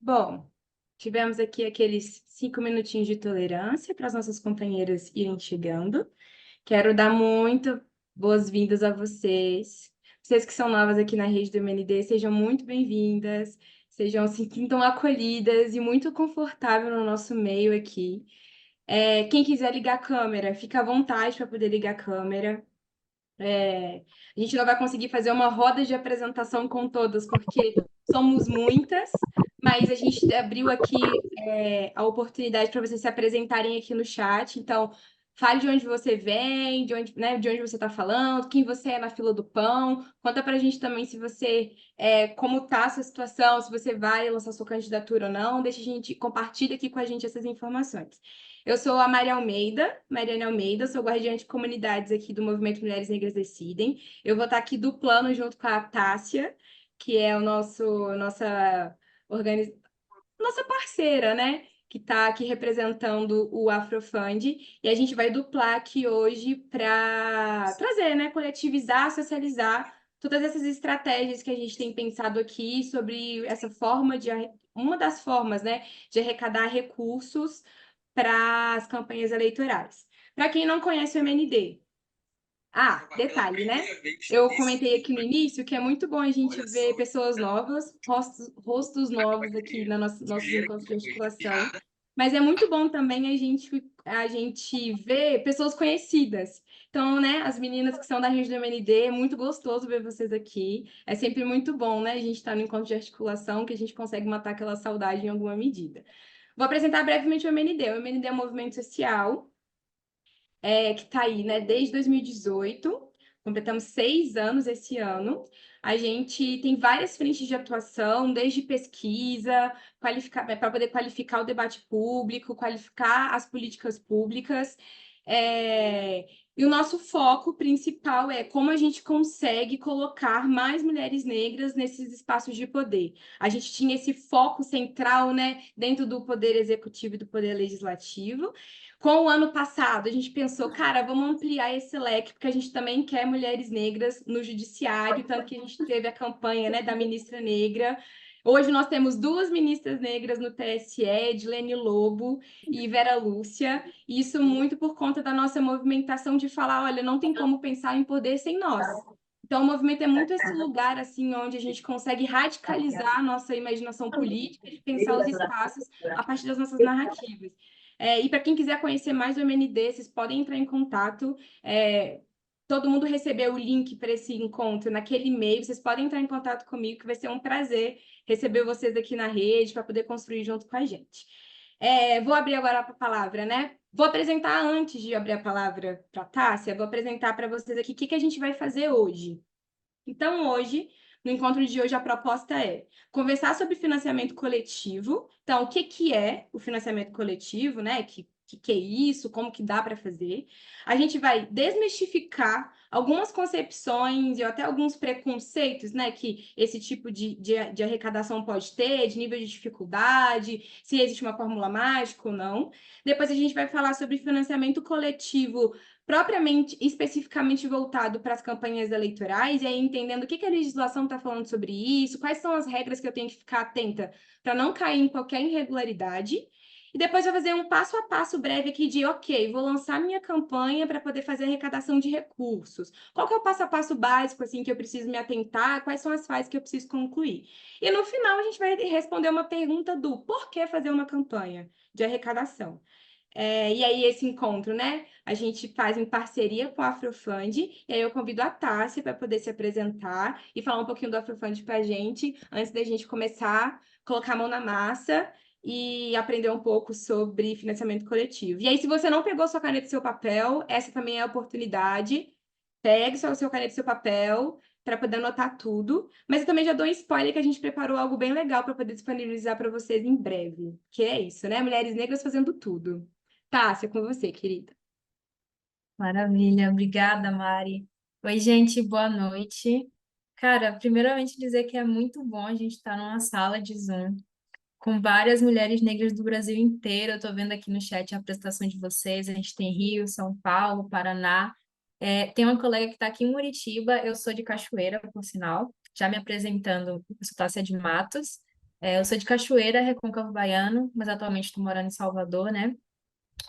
Bom, tivemos aqui aqueles 5 minutinhos de tolerância para as nossas companheiras irem chegando. Quero dar muito boas-vindas a vocês. Vocês que são novas aqui na rede do MND, sejam muito bem-vindas, se sintam acolhidas e muito confortável no nosso meio aqui. Quem quiser ligar a câmera, fica à vontade para poder ligar a câmera. A gente não vai conseguir fazer uma roda de apresentação com todas, porque somos muitas, mas a gente abriu aqui a oportunidade para vocês se apresentarem aqui no chat. Então, fale de onde você vem, de onde você está falando, quem você é na fila do pão. Conta para a gente também se você, como está a sua situação, se você vai lançar sua candidatura ou não. Deixa a gente, compartilha aqui com a gente essas informações. Eu sou a Mariane Almeida, sou guardiã de comunidades aqui do Movimento Mulheres Negras Decidem. Eu vou estar aqui do plano junto com a Tássia, que é organi- nossa parceira, né? Que está aqui representando o Afrofund. E a gente vai duplar aqui hoje para trazer, né? Coletivizar, socializar todas essas estratégias que a gente tem pensado aqui sobre essa uma das formas, né? De arrecadar recursos para as campanhas eleitorais. Para quem não conhece o MND, detalhe, né? Eu comentei aqui no início que é muito bom a gente ver pessoas novas, rostos novos aqui nossos encontros de articulação, mas é muito bom também a gente ver pessoas conhecidas. Então, né, as meninas que são da rede do MND, é muito gostoso ver vocês aqui. É sempre muito bom, né, a gente estar no encontro de articulação, que a gente consegue matar aquela saudade em alguma medida. Vou apresentar brevemente o MND. O MND é um movimento social que está aí, né, desde 2018. Completamos 6 anos esse ano. A gente tem várias frentes de atuação, desde pesquisa, para poder qualificar o debate público, qualificar as políticas públicas. E o nosso foco principal é como a gente consegue colocar mais mulheres negras nesses espaços de poder. A gente tinha esse foco central, né, dentro do poder executivo e do poder legislativo. Com o ano passado, a gente pensou, cara, vamos ampliar esse leque, porque a gente também quer mulheres negras no judiciário, tanto que a gente teve a campanha, né, da ministra negra. Hoje nós temos duas ministras negras no TSE, Edilene Lobo e Vera Lúcia, e isso muito por conta da nossa movimentação de falar, olha, não tem como pensar em poder sem nós. Então, o movimento é muito esse lugar, assim, onde a gente consegue radicalizar a nossa imaginação política e pensar os espaços a partir das nossas narrativas. E para quem quiser conhecer mais o MND, vocês podem entrar em contato. Todo mundo recebeu o link para esse encontro naquele e-mail. Vocês podem entrar em contato comigo, que vai ser um prazer receber vocês aqui na rede para poder construir junto com a gente. Vou abrir agora a palavra, né? Vou apresentar antes de abrir a palavra para a Tássia, vou apresentar para vocês aqui o que a gente vai fazer hoje. Então, hoje, no encontro de hoje, a proposta é conversar sobre financiamento coletivo. Então, o que que é o financiamento coletivo, né? Que é isso? Como que dá para fazer? A gente vai desmistificar algumas concepções e até alguns preconceitos, né? Que esse tipo de arrecadação pode ter, de nível de dificuldade, se existe uma fórmula mágica ou não. Depois a gente vai falar sobre financiamento coletivo propriamente, especificamente voltado para as campanhas eleitorais, e aí entendendo o que a legislação está falando sobre isso, quais são as regras que eu tenho que ficar atenta para não cair em qualquer irregularidade. E depois eu vou fazer um passo a passo breve aqui de, ok, vou lançar minha campanha para poder fazer arrecadação de recursos. Qual que é o passo a passo básico, assim, que eu preciso me atentar? Quais são as fases que eu preciso concluir? E no final a gente vai responder uma pergunta do por que fazer uma campanha de arrecadação. E aí, esse encontro, né? A gente faz em parceria com a Afrofund, e aí eu convido a Tássia para poder se apresentar e falar um pouquinho do Afrofund para a gente, antes da gente começar a colocar a mão na massa e aprender um pouco sobre financiamento coletivo. E aí, se você não pegou sua caneta e seu papel, essa também é a oportunidade. Pegue só o seu caneta e seu papel para poder anotar tudo. Mas eu também já dou um spoiler que a gente preparou algo bem legal para poder disponibilizar para vocês em breve. Que é isso, né? Mulheres negras fazendo tudo. Tássia, com você, querida. Maravilha, obrigada, Mari. Oi, gente, boa noite. Cara, primeiramente dizer que é muito bom a gente estar numa sala de Zoom com várias mulheres negras do Brasil inteiro. Eu tô vendo aqui no chat a apresentação de vocês. A gente tem Rio, São Paulo, Paraná. Tem uma colega que está aqui em Muritiba. Eu sou de Cachoeira, por sinal. Já me apresentando, eu sou Tássia de Matos. Eu sou de Cachoeira, Recôncavo Baiano, mas atualmente estou morando em Salvador, né?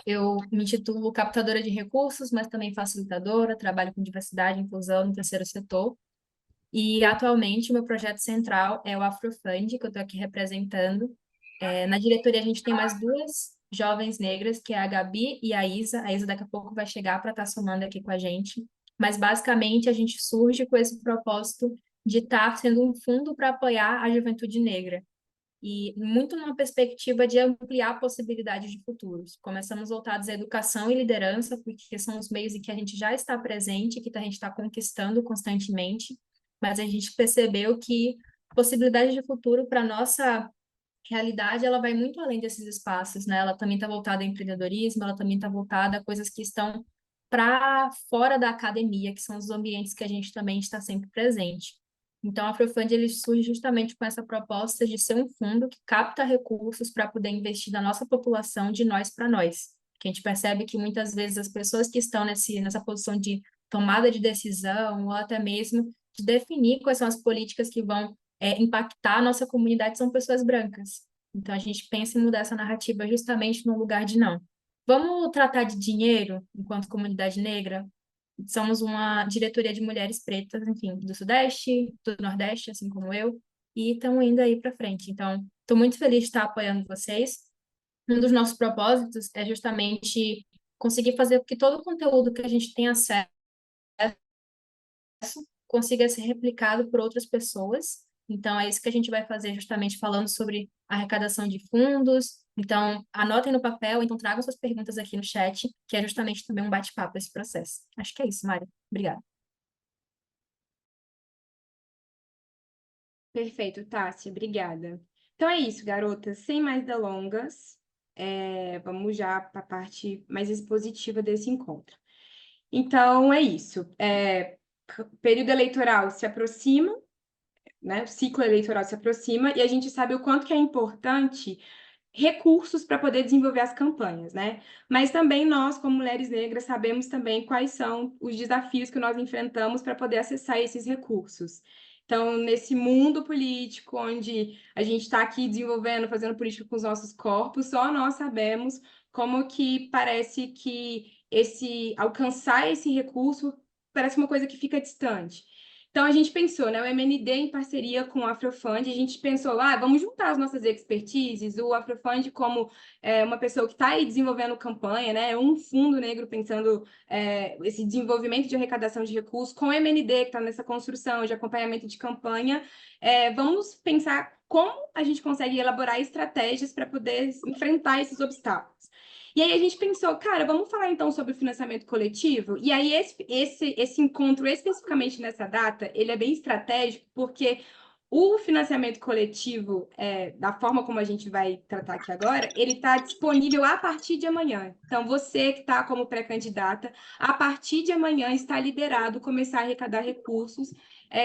Eu me intitulo captadora de recursos, mas também facilitadora, trabalho com diversidade e inclusão no terceiro setor. E atualmente o meu projeto central é o Afrofund, que eu estou aqui representando. Na diretoria a gente tem mais duas jovens negras, que é a Gabi e a Isa. A Isa daqui a pouco vai chegar para estar somando aqui com a gente. Mas basicamente a gente surge com esse propósito de estar sendo um fundo para apoiar a juventude negra e muito numa perspectiva de ampliar possibilidades de futuros. Começamos voltados à educação e liderança, porque são os meios em que a gente já está presente, que a gente está conquistando constantemente, mas a gente percebeu que possibilidade de futuro para nossa realidade, ela vai muito além desses espaços, né? Ela também está voltada ao empreendedorismo, ela também está voltada a coisas que estão para fora da academia, que são os ambientes que a gente também está sempre presente. Então, a Afrofund ele surge justamente com essa proposta de ser um fundo que capta recursos para poder investir na nossa população de nós para nós. Que a gente percebe que muitas vezes as pessoas que estão nessa posição de tomada de decisão, ou até mesmo de definir quais são as políticas que vão impactar a nossa comunidade, são pessoas brancas. Então, a gente pensa em mudar essa narrativa justamente no lugar de não. Vamos tratar de dinheiro enquanto comunidade negra? Somos uma diretoria de mulheres pretas, enfim, do Sudeste, do Nordeste, assim como eu, e estamos indo aí para frente. Então, estou muito feliz de estar apoiando vocês. Um dos nossos propósitos é justamente conseguir fazer com que todo o conteúdo que a gente tem acesso consiga ser replicado por outras pessoas. Então, é isso que a gente vai fazer justamente falando sobre arrecadação de fundos. Então, anotem no papel, então tragam suas perguntas aqui no chat, que é justamente também um bate-papo esse processo. Acho que é isso, Mário. Obrigada. Perfeito, Tássia, obrigada. Então é isso, garotas, sem mais delongas, vamos já para a parte mais expositiva desse encontro. Então é isso. Período eleitoral se aproxima, né? O ciclo eleitoral se aproxima e a gente sabe o quanto que é importante recursos para poder desenvolver as campanhas, né? Mas também nós, como mulheres negras, sabemos também quais são os desafios que nós enfrentamos para poder acessar esses recursos. Então, nesse mundo político, onde a gente está aqui desenvolvendo, fazendo política com os nossos corpos, só nós sabemos como que parece que alcançar esse recurso parece uma coisa que fica distante. Então, a gente pensou, né? O MND em parceria com o Afrofund, a gente pensou, vamos juntar as nossas expertises, o Afrofund como uma pessoa que está aí desenvolvendo campanha, né? Um fundo negro pensando esse desenvolvimento de arrecadação de recursos, com o MND que está nessa construção de acompanhamento de campanha, vamos pensar como a gente consegue elaborar estratégias para poder enfrentar esses obstáculos. E aí a gente pensou, cara, vamos falar então sobre o financiamento coletivo? E aí esse encontro, especificamente nessa data, ele é bem estratégico, porque o financiamento coletivo, da forma como a gente vai tratar aqui agora, ele está disponível a partir de amanhã. Então, você que está como pré-candidata, a partir de amanhã está liberado começar a arrecadar recursos,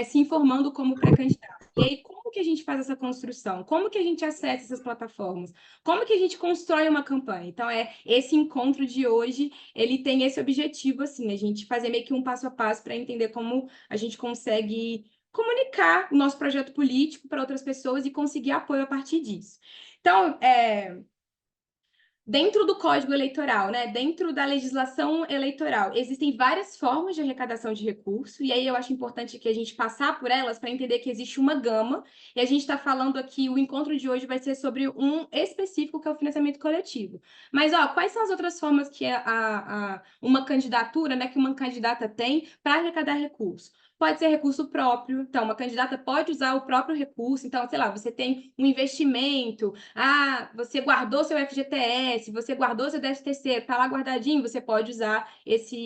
se informando como pré-candidato. E aí, como que a gente faz essa construção? Como que a gente acessa essas plataformas? Como que a gente constrói uma campanha? Então, esse encontro de hoje, ele tem esse objetivo, assim, a gente fazer meio que um passo a passo para entender como a gente consegue comunicar o nosso projeto político para outras pessoas e conseguir apoio a partir disso. Então, dentro do Código Eleitoral, né, dentro da legislação eleitoral, existem várias formas de arrecadação de recurso, e aí eu acho importante que a gente passar por elas para entender que existe uma gama, e a gente está falando aqui, o encontro de hoje vai ser sobre um específico, que é o financiamento coletivo. Mas, quais são as outras formas que uma candidatura, né, que uma candidata tem para arrecadar recurso? Pode ser recurso próprio, então, uma candidata pode usar o próprio recurso, então, sei lá, você tem um investimento, você guardou seu FGTS, você guardou seu 13º, está lá guardadinho, você pode usar esse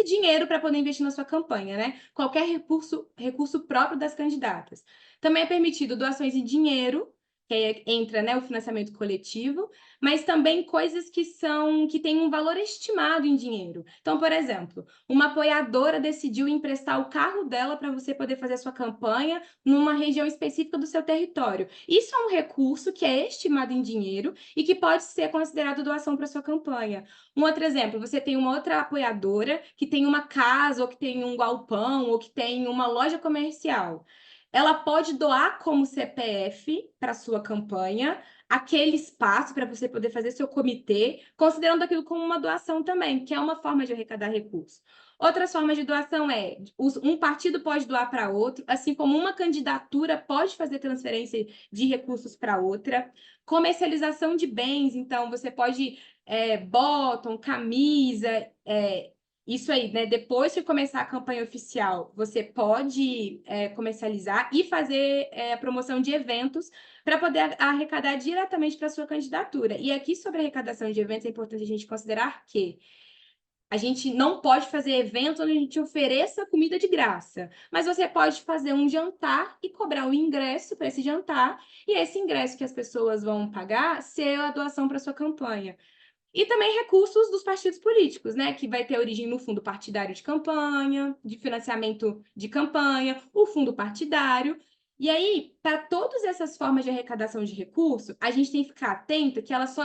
dinheiro para poder investir na sua campanha, né? Qualquer recurso próprio das candidatas. Também é permitido doações em dinheiro, que aí entra, né, o financiamento coletivo, mas também coisas que têm um valor estimado em dinheiro. Então, por exemplo, uma apoiadora decidiu emprestar o carro dela para você poder fazer a sua campanha numa região específica do seu território. Isso é um recurso que é estimado em dinheiro e que pode ser considerado doação para sua campanha. Um outro exemplo, você tem uma outra apoiadora que tem uma casa, ou que tem um galpão, ou que tem uma loja comercial. ela pode doar como CPF para sua campanha aquele espaço para você poder fazer seu comitê, considerando aquilo como uma doação também, que é uma forma de arrecadar recursos. Outras formas de doação é um partido pode doar para outro, assim como uma candidatura pode fazer transferência de recursos para outra. Comercialização de bens, então você pode bottom, camisa, isso aí, né? Depois que começar a campanha oficial, você pode comercializar e fazer a promoção de eventos para poder arrecadar diretamente para a sua candidatura. E aqui, sobre arrecadação de eventos, é importante a gente considerar que a gente não pode fazer evento onde a gente ofereça comida de graça, mas você pode fazer um jantar e cobrar um ingresso para esse jantar, e esse ingresso que as pessoas vão pagar ser a doação para sua campanha. E também recursos dos partidos políticos, né? Que vai ter origem no fundo partidário de campanha, de financiamento de campanha, o fundo partidário. E aí, para todas essas formas de arrecadação de recurso, a gente tem que ficar atento que elas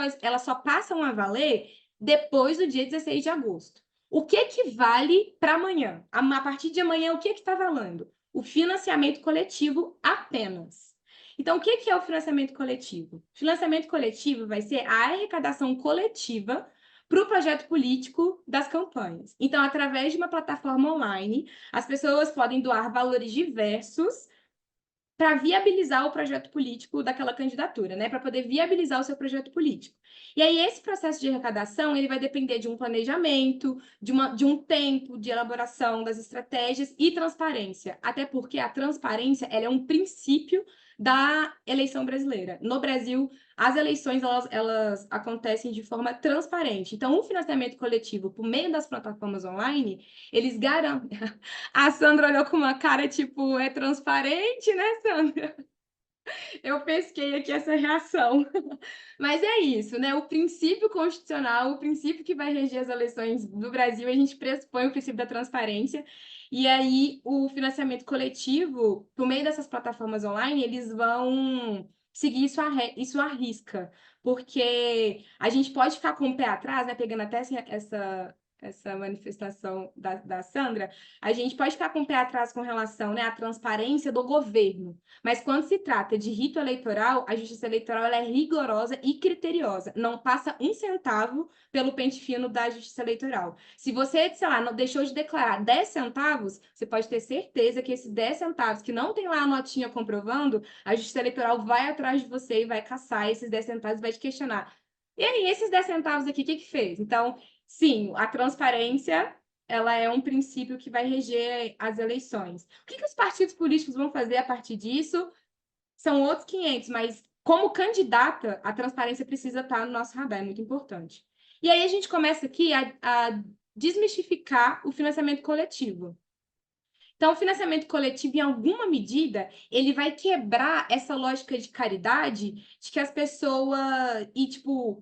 só passam a valer depois do dia 16 de agosto. O que que vale para amanhã? A partir de amanhã, o que está valendo? O financiamento coletivo apenas. Então, o que que é o financiamento coletivo? O financiamento coletivo vai ser a arrecadação coletiva para o projeto político das campanhas. Então, através de uma plataforma online, as pessoas podem doar valores diversos para viabilizar o projeto político daquela candidatura, né? Para poder viabilizar o seu projeto político. E aí, esse processo de arrecadação, ele vai depender de um planejamento, de um tempo de elaboração das estratégias e transparência. Até porque a transparência, ela é um princípio da eleição brasileira. No Brasil, as eleições, elas acontecem de forma transparente. Então, o financiamento coletivo, por meio das plataformas online, eles garantem... A Sandra olhou com uma cara, tipo, é transparente, né, Sandra? Eu pesquei aqui essa reação. Mas é isso, né? O princípio constitucional, o princípio que vai reger as eleições do Brasil, a gente pressupõe o princípio da transparência. E aí, o financiamento coletivo, por meio dessas plataformas online, eles vão seguir isso à risca. Porque a gente pode ficar com o pé atrás, né? Pegando até essa manifestação da Sandra, a gente pode ficar com o pé atrás com relação, né, à transparência do governo. Mas quando se trata de rito eleitoral, a justiça eleitoral ela é rigorosa e criteriosa. Não passa um centavo pelo pente fino da justiça eleitoral. Se você, sei lá, não deixou de declarar 10 centavos, você pode ter certeza que esses 10 centavos que não tem lá a notinha comprovando, a justiça eleitoral vai atrás de você e vai caçar esses 10 centavos e vai te questionar. E aí, esses 10 centavos aqui, o que que fez? Então, sim, a transparência ela é um princípio que vai reger as eleições. O que que os partidos políticos vão fazer a partir disso? São outros 500, mas como candidata, a transparência precisa estar no nosso radar, é muito importante. E aí a gente começa aqui a desmistificar o financiamento coletivo. Então, o financiamento coletivo, em alguma medida, ele vai quebrar essa lógica de caridade de que as pessoas... E, tipo,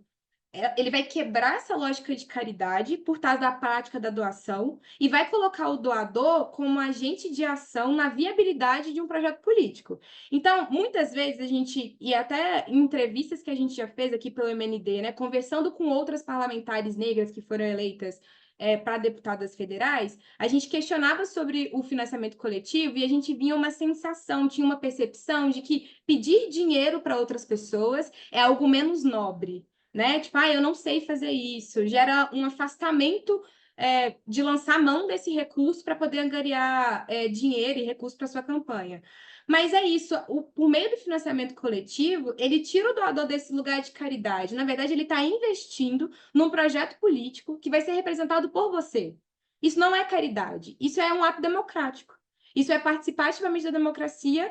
ele vai quebrar essa lógica de caridade por trás da prática da doação e vai colocar o doador como agente de ação na viabilidade de um projeto político. Então, muitas vezes a gente, e até em entrevistas que a gente já fez aqui pelo MND, né, conversando com outras parlamentares negras que foram eleitas para deputadas federais, a gente questionava sobre o financiamento coletivo e a gente vinha uma sensação, tinha uma percepção de que pedir dinheiro para outras pessoas é algo menos nobre, né? Tipo, eu não sei fazer isso. Gera um afastamento de lançar mão desse recurso para poder angariar dinheiro e recurso para sua campanha. Mas é isso, por meio do financiamento coletivo, ele tira o doador desse lugar de caridade. Na verdade, ele está investindo num projeto político que vai ser representado por você. Isso não é caridade, isso é um ato democrático. Isso é participar ativamente da democracia,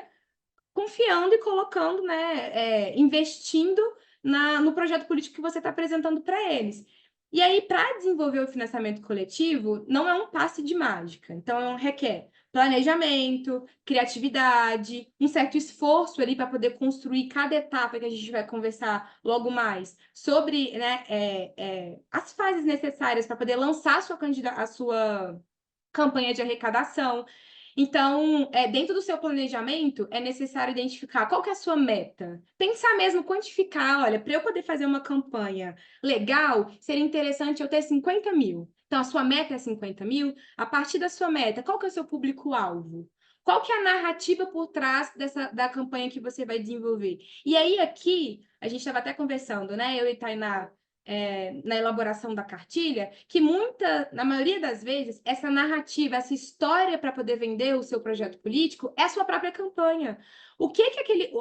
confiando e colocando, né, investindo no projeto político que você está apresentando para eles. E aí, para desenvolver o financiamento coletivo, não é um passe de mágica. Então, requer planejamento, criatividade, um certo esforço ali para poder construir cada etapa que a gente vai conversar logo mais sobre, né, as fases necessárias para poder lançar a sua campanha de arrecadação. Então, dentro do seu planejamento, é necessário identificar qual que é a sua meta. Pensar mesmo, quantificar, olha, para eu poder fazer uma campanha legal, seria interessante eu ter 50 mil. Então, a sua meta é 50 mil. A partir da sua meta, qual que é o seu público-alvo? Qual que é a narrativa por trás da campanha que você vai desenvolver? E aí, aqui, a gente estava até conversando, né? Eu e Tainá, na elaboração da cartilha, que na maioria das vezes, essa narrativa, essa história para poder vender o seu projeto político é a sua própria campanha. O que que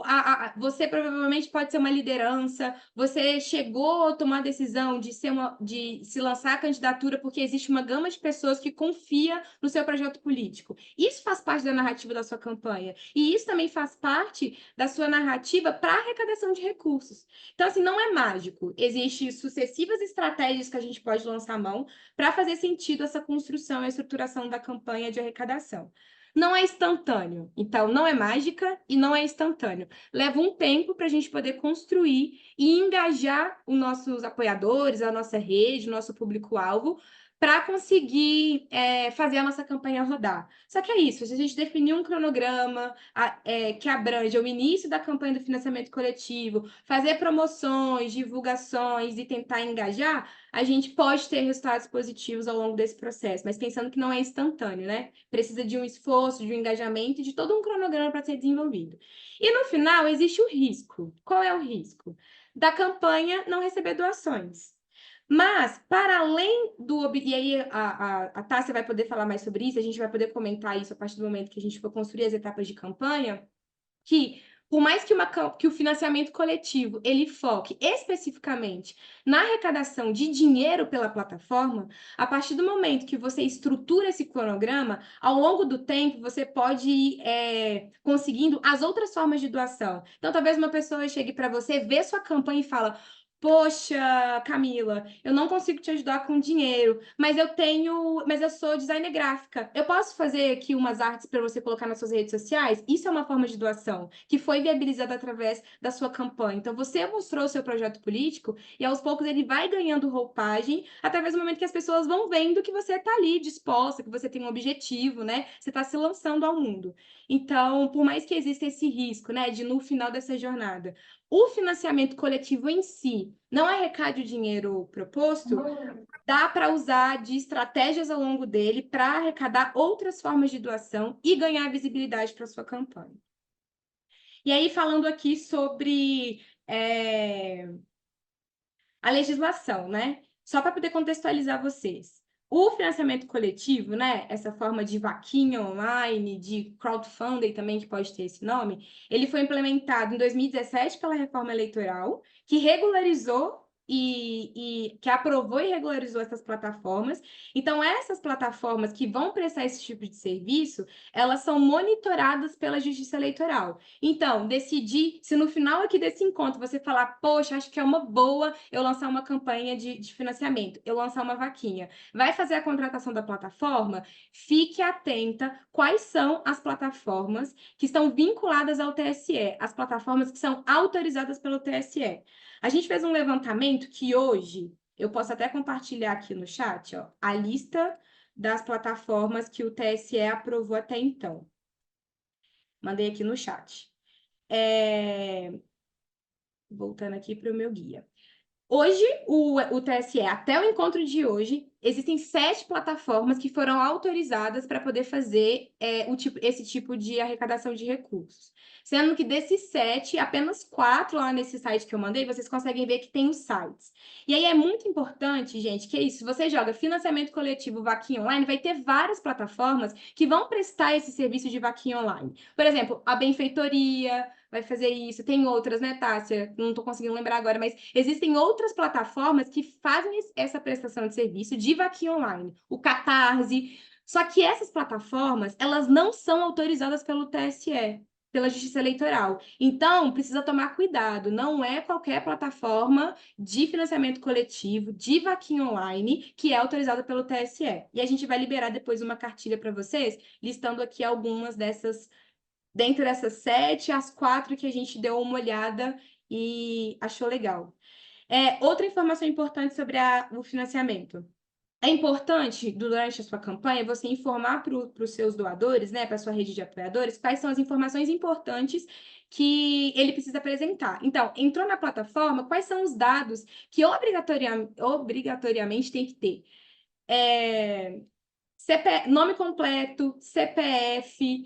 você provavelmente pode ser uma liderança, você chegou a tomar a decisão de se lançar a candidatura porque existe uma gama de pessoas que confia no seu projeto político. Isso faz parte da narrativa da sua campanha. E isso também faz parte da sua narrativa para arrecadação de recursos. Então, assim, não é mágico. Existem sucessivas estratégias que a gente pode lançar a mão para fazer sentido essa construção e estruturação da campanha de arrecadação. Não é instantâneo. Então, não é mágica e não é instantâneo. Leva um tempo para a gente poder construir e engajar os nossos apoiadores, a nossa rede, o nosso público-alvo, para conseguir fazer a nossa campanha rodar. Só que é isso, se a gente definir um cronograma que abrange o início da campanha do financiamento coletivo, fazer promoções, divulgações e tentar engajar, a gente pode ter resultados positivos ao longo desse processo, mas pensando que não é instantâneo, né? Precisa de um esforço, de um engajamento e de todo um cronograma para ser desenvolvido. E no final, existe o risco. Qual é o risco? Da campanha não receber doações. Mas, para além do... E aí a Tássia vai poder falar mais sobre isso, a gente vai poder comentar isso a partir do momento que a gente for construir as etapas de campanha, que por mais que o financiamento coletivo ele foque especificamente na arrecadação de dinheiro pela plataforma, a partir do momento que você estrutura esse cronograma, ao longo do tempo você pode ir conseguindo as outras formas de doação. Então, talvez uma pessoa chegue para você, vê sua campanha e fala: Poxa, Camila, eu não consigo te ajudar com dinheiro, mas eu sou designer gráfica. Eu posso fazer aqui umas artes para você colocar nas suas redes sociais? Isso é uma forma de doação que foi viabilizada através da sua campanha. Então, você mostrou o seu projeto político e aos poucos ele vai ganhando roupagem através do momento que as pessoas vão vendo que você está ali disposta, que você tem um objetivo, né? Você está se lançando ao mundo. Então, por mais que exista esse risco, né, de no final dessa jornada o financiamento coletivo em si não arrecade o dinheiro proposto, dá para usar de estratégias ao longo dele para arrecadar outras formas de doação e ganhar visibilidade para sua campanha. E aí, falando aqui sobre a legislação, né? Só para poder contextualizar vocês. O financiamento coletivo, né, essa forma de vaquinha online, de crowdfunding também, que pode ter esse nome, ele foi implementado em 2017 pela reforma eleitoral, que regularizou e que aprovou e regularizou essas plataformas. Então, essas plataformas que vão prestar esse tipo de serviço, elas são monitoradas pela Justiça Eleitoral. Então, decidir se no final aqui desse encontro você falar, poxa, acho que é uma boa eu lançar uma campanha de financiamento, eu lançar uma vaquinha, vai fazer a contratação da plataforma? Fique atenta quais são as plataformas que estão vinculadas ao TSE, as plataformas que são autorizadas pelo TSE. A gente fez um levantamento que hoje, eu posso até compartilhar aqui no chat, ó, a lista das plataformas que o TSE aprovou até então. Mandei aqui no chat. Voltando aqui para o meu guia. Hoje, o TSE, até o encontro de hoje, existem 7 plataformas que foram autorizadas para poder fazer esse tipo de arrecadação de recursos. Sendo que desses 7, apenas 4 lá nesse site que eu mandei, vocês conseguem ver que tem os sites. E aí é muito importante, gente, que é isso. Se você joga financiamento coletivo, vaquinha online, vai ter várias plataformas que vão prestar esse serviço de vaquinha online. Por exemplo, a Benfeitoria vai fazer isso. Tem outras, né, Tássia? Não estou conseguindo lembrar agora, mas existem outras plataformas que fazem essa prestação de serviço de vaquinha online. O Catarse. Só que essas plataformas, elas não são autorizadas pelo TSE, pela Justiça Eleitoral. Então, precisa tomar cuidado. Não é qualquer plataforma de financiamento coletivo, de vaquinha online, que é autorizada pelo TSE. E a gente vai liberar depois uma cartilha para vocês, listando aqui algumas dessas. Dentro dessas 7, as 4 que a gente deu uma olhada e achou legal. Outra informação importante sobre o financiamento. É importante, durante a sua campanha, você informar para os seus doadores, né, para a sua rede de apoiadores, quais são as informações importantes que ele precisa apresentar. Então, entrou na plataforma, quais são os dados que obrigatoriamente tem que ter? Nome completo, CPF,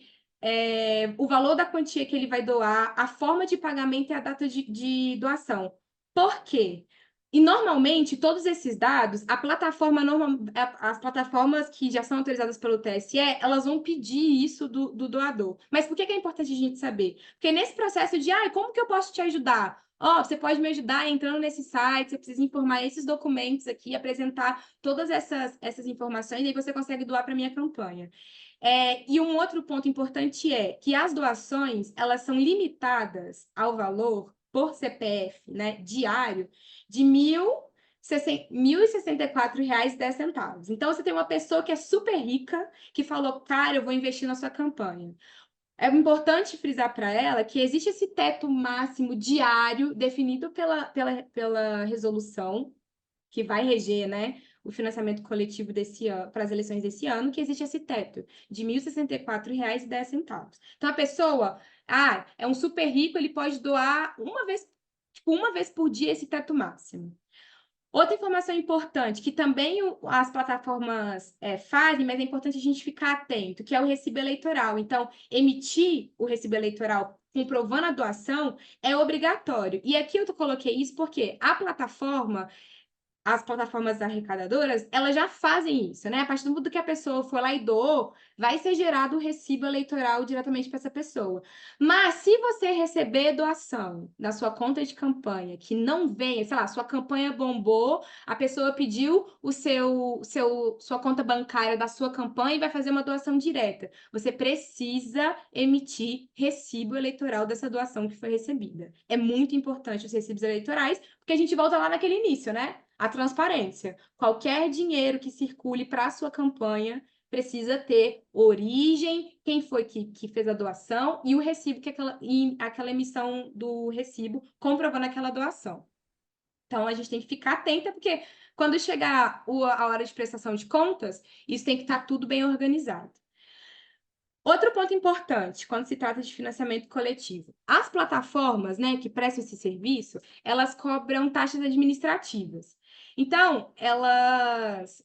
o valor da quantia que ele vai doar, a forma de pagamento e a data de doação. Por quê? E normalmente, todos esses dados, as plataformas que já são autorizadas pelo TSE, elas vão pedir isso do doador. Mas por que é importante a gente saber? Porque nesse processo de, como que eu posso te ajudar? Você pode me ajudar entrando nesse site, você precisa informar esses documentos aqui, apresentar todas essas informações, e aí você consegue doar para a minha campanha. E um outro ponto importante é que as doações, elas são limitadas ao valor por CPF, né, diário, de R$ 1.064,10. Então, você tem uma pessoa que é super rica, que falou, cara, eu vou investir na sua campanha. É importante frisar para ela que existe esse teto máximo diário definido pela resolução que vai reger, né, o financiamento coletivo desse ano, para as eleições desse ano, que existe esse teto de R$ 1.064,10. Então, a pessoa, é um super rico, ele pode doar uma vez por dia esse teto máximo. Outra informação importante, que também as plataformas fazem, mas é importante a gente ficar atento, que é o recibo eleitoral. Então, emitir o recibo eleitoral comprovando a doação é obrigatório. E aqui eu coloquei isso porque as plataformas arrecadadoras, elas já fazem isso, né? A partir do momento que a pessoa for lá e doou, vai ser gerado o recibo eleitoral diretamente para essa pessoa. Mas se você receber doação na sua conta de campanha, que não venha, sei lá, sua campanha bombou, a pessoa pediu sua conta bancária da sua campanha e vai fazer uma doação direta. Você precisa emitir recibo eleitoral dessa doação que foi recebida. É muito importante os recibos eleitorais, porque a gente volta lá naquele início, né? A transparência. Qualquer dinheiro que circule para a sua campanha precisa ter origem, quem foi que fez a doação e o recibo, aquela emissão do recibo comprovando aquela doação. Então, a gente tem que ficar atenta, porque quando chegar a hora de prestação de contas, isso tem que estar tudo bem organizado. Outro ponto importante quando se trata de financiamento coletivo. As plataformas, né, que prestam esse serviço, elas cobram taxas administrativas. Então,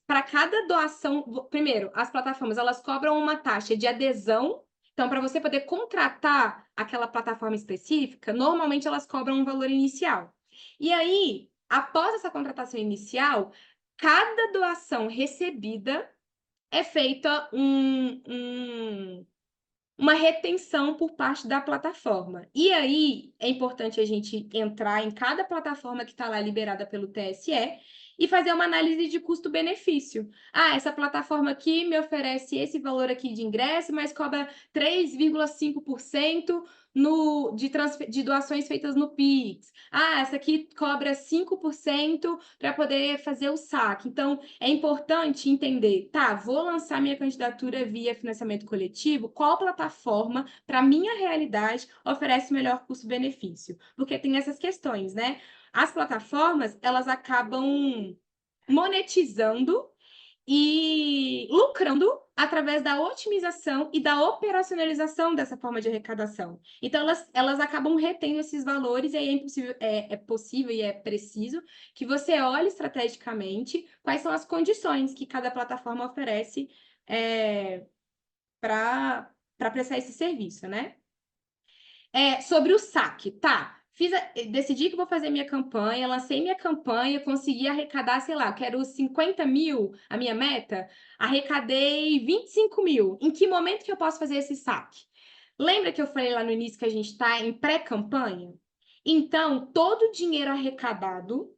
para cada doação, primeiro, as plataformas, elas cobram uma taxa de adesão. Então, para você poder contratar aquela plataforma específica, normalmente elas cobram um valor inicial. E aí, após essa contratação inicial, cada doação recebida é feita uma retenção por parte da plataforma. E aí é importante a gente entrar em cada plataforma que está lá liberada pelo TSE e fazer uma análise de custo-benefício. Essa plataforma aqui me oferece esse valor aqui de ingresso, mas cobra 3,5% de doações feitas no Pix. Essa aqui cobra 5% para poder fazer o saque. Então, é importante entender, vou lançar minha candidatura via financiamento coletivo, qual plataforma, para minha realidade, oferece melhor custo-benefício? Porque tem essas questões, né? As plataformas, elas acabam monetizando e lucrando através da otimização e da operacionalização dessa forma de arrecadação. Então, elas acabam retendo esses valores, e aí é possível e é preciso que você olhe estrategicamente quais são as condições que cada plataforma oferece para prestar esse serviço, né? Sobre o saque, decidi que vou fazer minha campanha, lancei minha campanha, consegui arrecadar, sei lá, quero 50 mil, a minha meta, arrecadei 25 mil. Em que momento que eu posso fazer esse saque? Lembra que eu falei lá no início que a gente está em pré-campanha? Então, todo o dinheiro arrecadado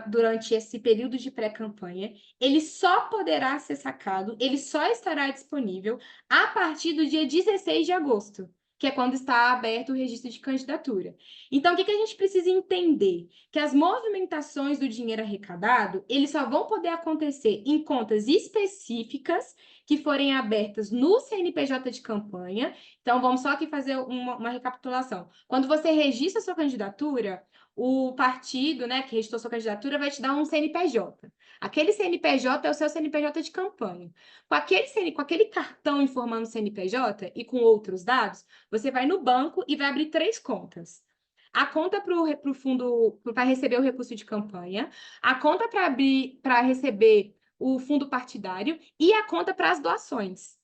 durante esse período de pré-campanha, ele só poderá ser sacado, ele só estará disponível a partir do dia 16 de agosto, que é quando está aberto o registro de candidatura. Então, o que a gente precisa entender? Que as movimentações do dinheiro arrecadado, eles só vão poder acontecer em contas específicas que forem abertas no CNPJ de campanha. Então, vamos só aqui fazer uma recapitulação. Quando você registra sua candidatura, o partido, né, que registrou sua candidatura vai te dar um CNPJ. Aquele CNPJ é o seu CNPJ de campanha. Com aquele cartão informando o CNPJ e com outros dados, você vai no banco e vai abrir 3 contas. A conta para o fundo, para receber o recurso de campanha, a conta para receber o fundo partidário e a conta para as doações.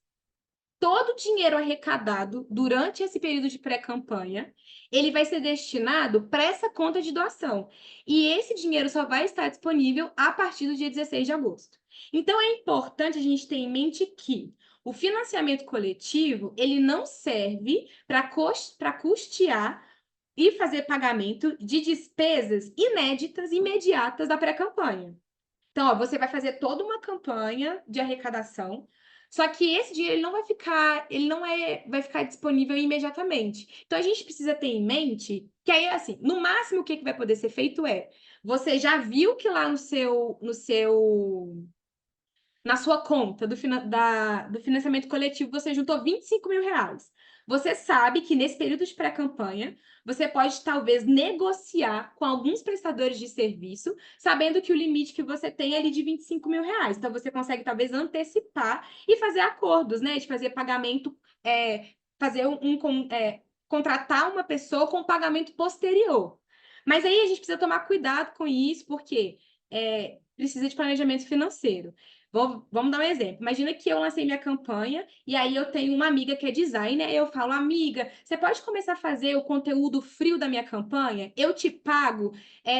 todo o dinheiro arrecadado durante esse período de pré-campanha, ele vai ser destinado para essa conta de doação. E esse dinheiro só vai estar disponível a partir do dia 16 de agosto. Então, é importante a gente ter em mente que o financiamento coletivo, ele não serve para custear e fazer pagamento de despesas inéditas, imediatas da pré-campanha. Então, ó, você vai fazer toda uma campanha de arrecadação, só que esse dinheiro ele não vai ficar, ele não vai ficar disponível imediatamente. Então, a gente precisa ter em mente que aí, assim, no máximo o que vai poder ser feito é, você já viu que lá na sua conta do financiamento coletivo, você juntou 25 mil reais. Você sabe que nesse período de pré-campanha, você pode talvez negociar com alguns prestadores de serviço, sabendo que o limite que você tem é ali de 25 mil reais. Então, você consegue talvez antecipar e fazer acordos, né? De fazer pagamento, fazer contratar uma pessoa com pagamento posterior. Mas aí a gente precisa tomar cuidado com isso, porque precisa de planejamento financeiro. Vamos dar um exemplo. Imagina que eu lancei minha campanha e aí eu tenho uma amiga que é designer, eu falo, amiga, você pode começar a fazer o conteúdo frio da minha campanha? Eu te pago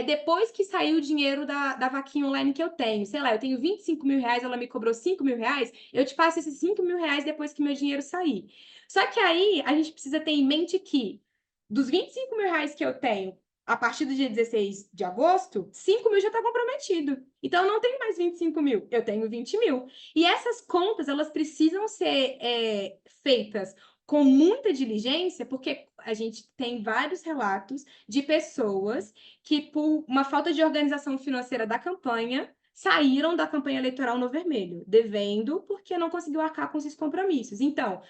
depois que sair o dinheiro da vaquinha online que eu tenho. Sei lá, eu tenho 25 mil reais, ela me cobrou 5 mil reais, eu te passo esses 5 mil reais depois que meu dinheiro sair. Só que aí a gente precisa ter em mente que dos 25 mil reais que eu tenho, a partir do dia 16 de agosto, 5 mil já está comprometido. Então, eu não tenho mais 25 mil, eu tenho 20 mil. E essas contas, elas precisam ser feitas com muita diligência, porque a gente tem vários relatos de pessoas que, por uma falta de organização financeira da campanha, saíram da campanha eleitoral no vermelho, devendo porque não conseguiu arcar com esses compromissos. Então,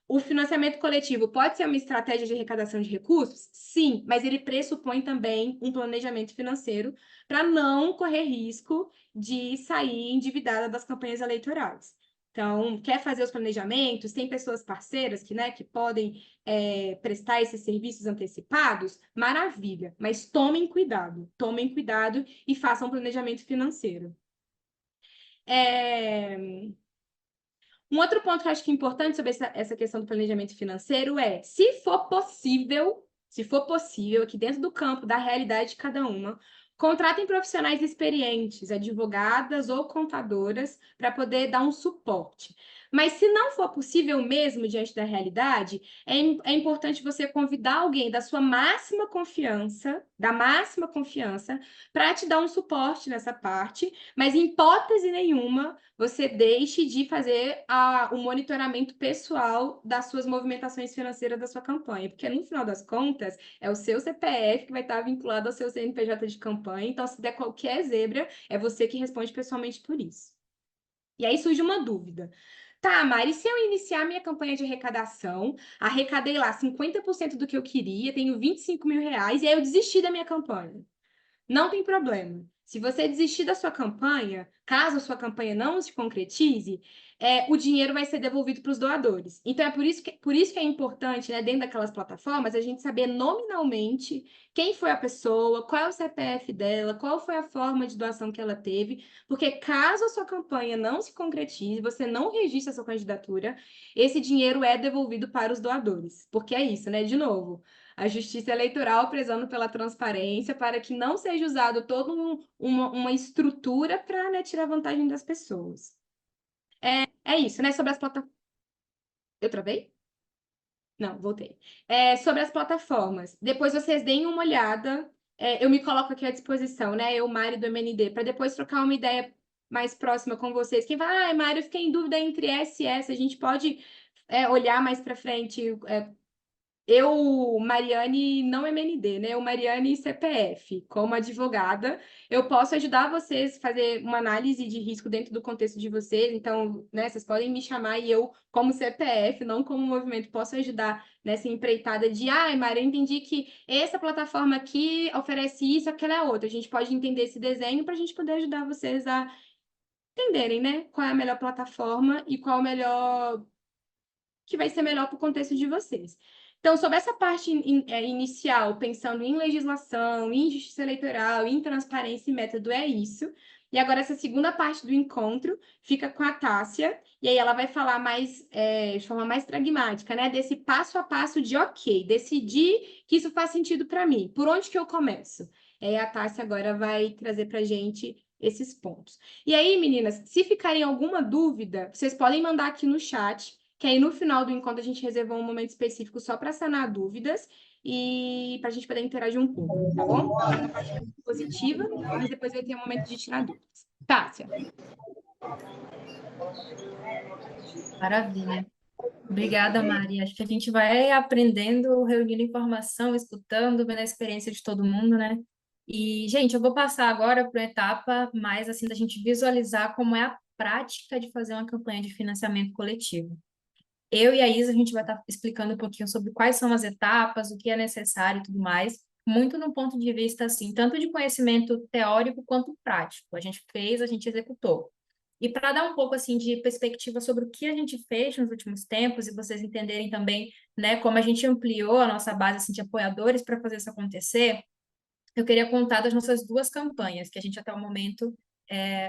o financiamento coletivo pode ser uma estratégia de arrecadação de recursos? Sim, mas ele pressupõe também um planejamento financeiro para não correr risco de sair endividada das campanhas eleitorais. Então, quer fazer os planejamentos, tem pessoas parceiras que podem prestar esses serviços antecipados? Maravilha, mas tomem cuidado e façam um planejamento financeiro. Um outro ponto que eu acho que é importante sobre essa questão do planejamento financeiro é, se for possível, aqui dentro do campo da realidade de cada uma, contratem profissionais experientes, advogadas ou contadoras, para poder dar um suporte. Mas se não for possível mesmo diante da realidade, é importante você convidar alguém da máxima confiança, para te dar um suporte nessa parte, mas em hipótese nenhuma você deixe de fazer o monitoramento pessoal das suas movimentações financeiras da sua campanha, porque no final das contas é o seu CPF que vai estar vinculado ao seu CNPJ de campanha, então se der qualquer zebra, é você que responde pessoalmente por isso. E aí surge uma dúvida. Tá, Mari, se eu iniciar minha campanha de arrecadação, arrecadei lá 50% do que eu queria, tenho 25 mil reais, e aí eu desisti da minha campanha. Não tem problema. Se você desistir da sua campanha, caso a sua campanha não se concretize, o dinheiro vai ser devolvido para os doadores. Então, é por isso que é importante, né, dentro daquelas plataformas, a gente saber nominalmente quem foi a pessoa, qual é o CPF dela, qual foi a forma de doação que ela teve, porque caso a sua campanha não se concretize, você não registre a sua candidatura, esse dinheiro é devolvido para os doadores. Porque é isso, né? De novo, a Justiça Eleitoral prezando pela transparência para que não seja usado toda uma estrutura para, né, tirar vantagem das pessoas. É isso, né? Sobre as plataformas. Eu travei? Não, voltei. Sobre as plataformas. Depois vocês deem uma olhada. Eu me coloco aqui à disposição, né? Eu, Mari, do MND, para depois trocar uma ideia mais próxima com vocês. Quem vai, Mari, eu fiquei em dúvida entre S e S. A gente pode olhar mais para frente. Eu, Mariane, não MND, né? Eu, Mariane CPF, como advogada, eu posso ajudar vocês a fazer uma análise de risco dentro do contexto de vocês. Então, né, vocês podem me chamar e eu, como CPF, não como movimento, posso ajudar nessa empreitada de, Maria, eu entendi que essa plataforma aqui oferece isso, aquela é outra. A gente pode entender esse desenho para a gente poder ajudar vocês a entenderem, né? Qual é a melhor plataforma e qual o melhor que vai ser melhor para o contexto de vocês. Então, sobre essa parte inicial, pensando em legislação, em justiça eleitoral, em transparência e método, é isso. E agora essa segunda parte do encontro fica com a Tássia, e aí ela vai falar mais, de forma mais pragmática, né? Desse passo a passo de, ok, decidir que isso faz sentido para mim. Por onde que eu começo? A Tássia agora vai trazer para gente esses pontos. E aí, meninas, se ficarem alguma dúvida, vocês podem mandar aqui no chat, que aí no final do encontro a gente reservou um momento específico só para sanar dúvidas e para a gente poder interagir um pouco, tá bom? Então, uma parte muito positiva, mas depois vai ter um momento de tirar dúvidas. Tássia. Maravilha. Obrigada, Mari. Acho que a gente vai aprendendo, reunindo informação, escutando, vendo a experiência de todo mundo, né? E, gente, eu vou passar agora para a etapa mais assim da gente visualizar como é a prática de fazer uma campanha de financiamento coletivo. Eu e a Isa, a gente vai estar explicando um pouquinho sobre quais são as etapas, o que é necessário e tudo mais, muito no ponto de vista, assim, tanto de conhecimento teórico quanto prático. A gente fez, a gente executou. E para dar um pouco, assim, de perspectiva sobre o que a gente fez nos últimos tempos, e vocês entenderem também, né, como a gente ampliou a nossa base, assim, de apoiadores para fazer isso acontecer, eu queria contar das nossas duas campanhas que a gente até o momento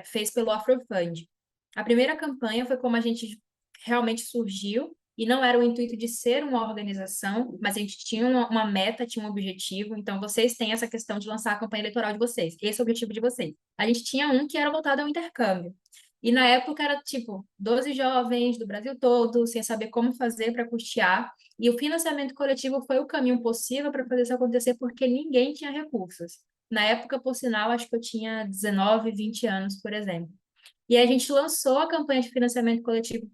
fez pelo Afrofund. A primeira campanha foi como a gente realmente surgiu, e não era o intuito de ser uma organização, mas a gente tinha uma meta, tinha um objetivo. Então, vocês têm essa questão de lançar a campanha eleitoral de vocês. Esse é o objetivo de vocês. A gente tinha um que era voltado ao intercâmbio. E na época era tipo 12 jovens do Brasil todo, sem saber como fazer para custear. E o financiamento coletivo foi o caminho possível para fazer isso acontecer, porque ninguém tinha recursos. Na época, por sinal, acho que eu tinha 19, 20 anos, por exemplo. E a gente lançou a campanha de financiamento coletivo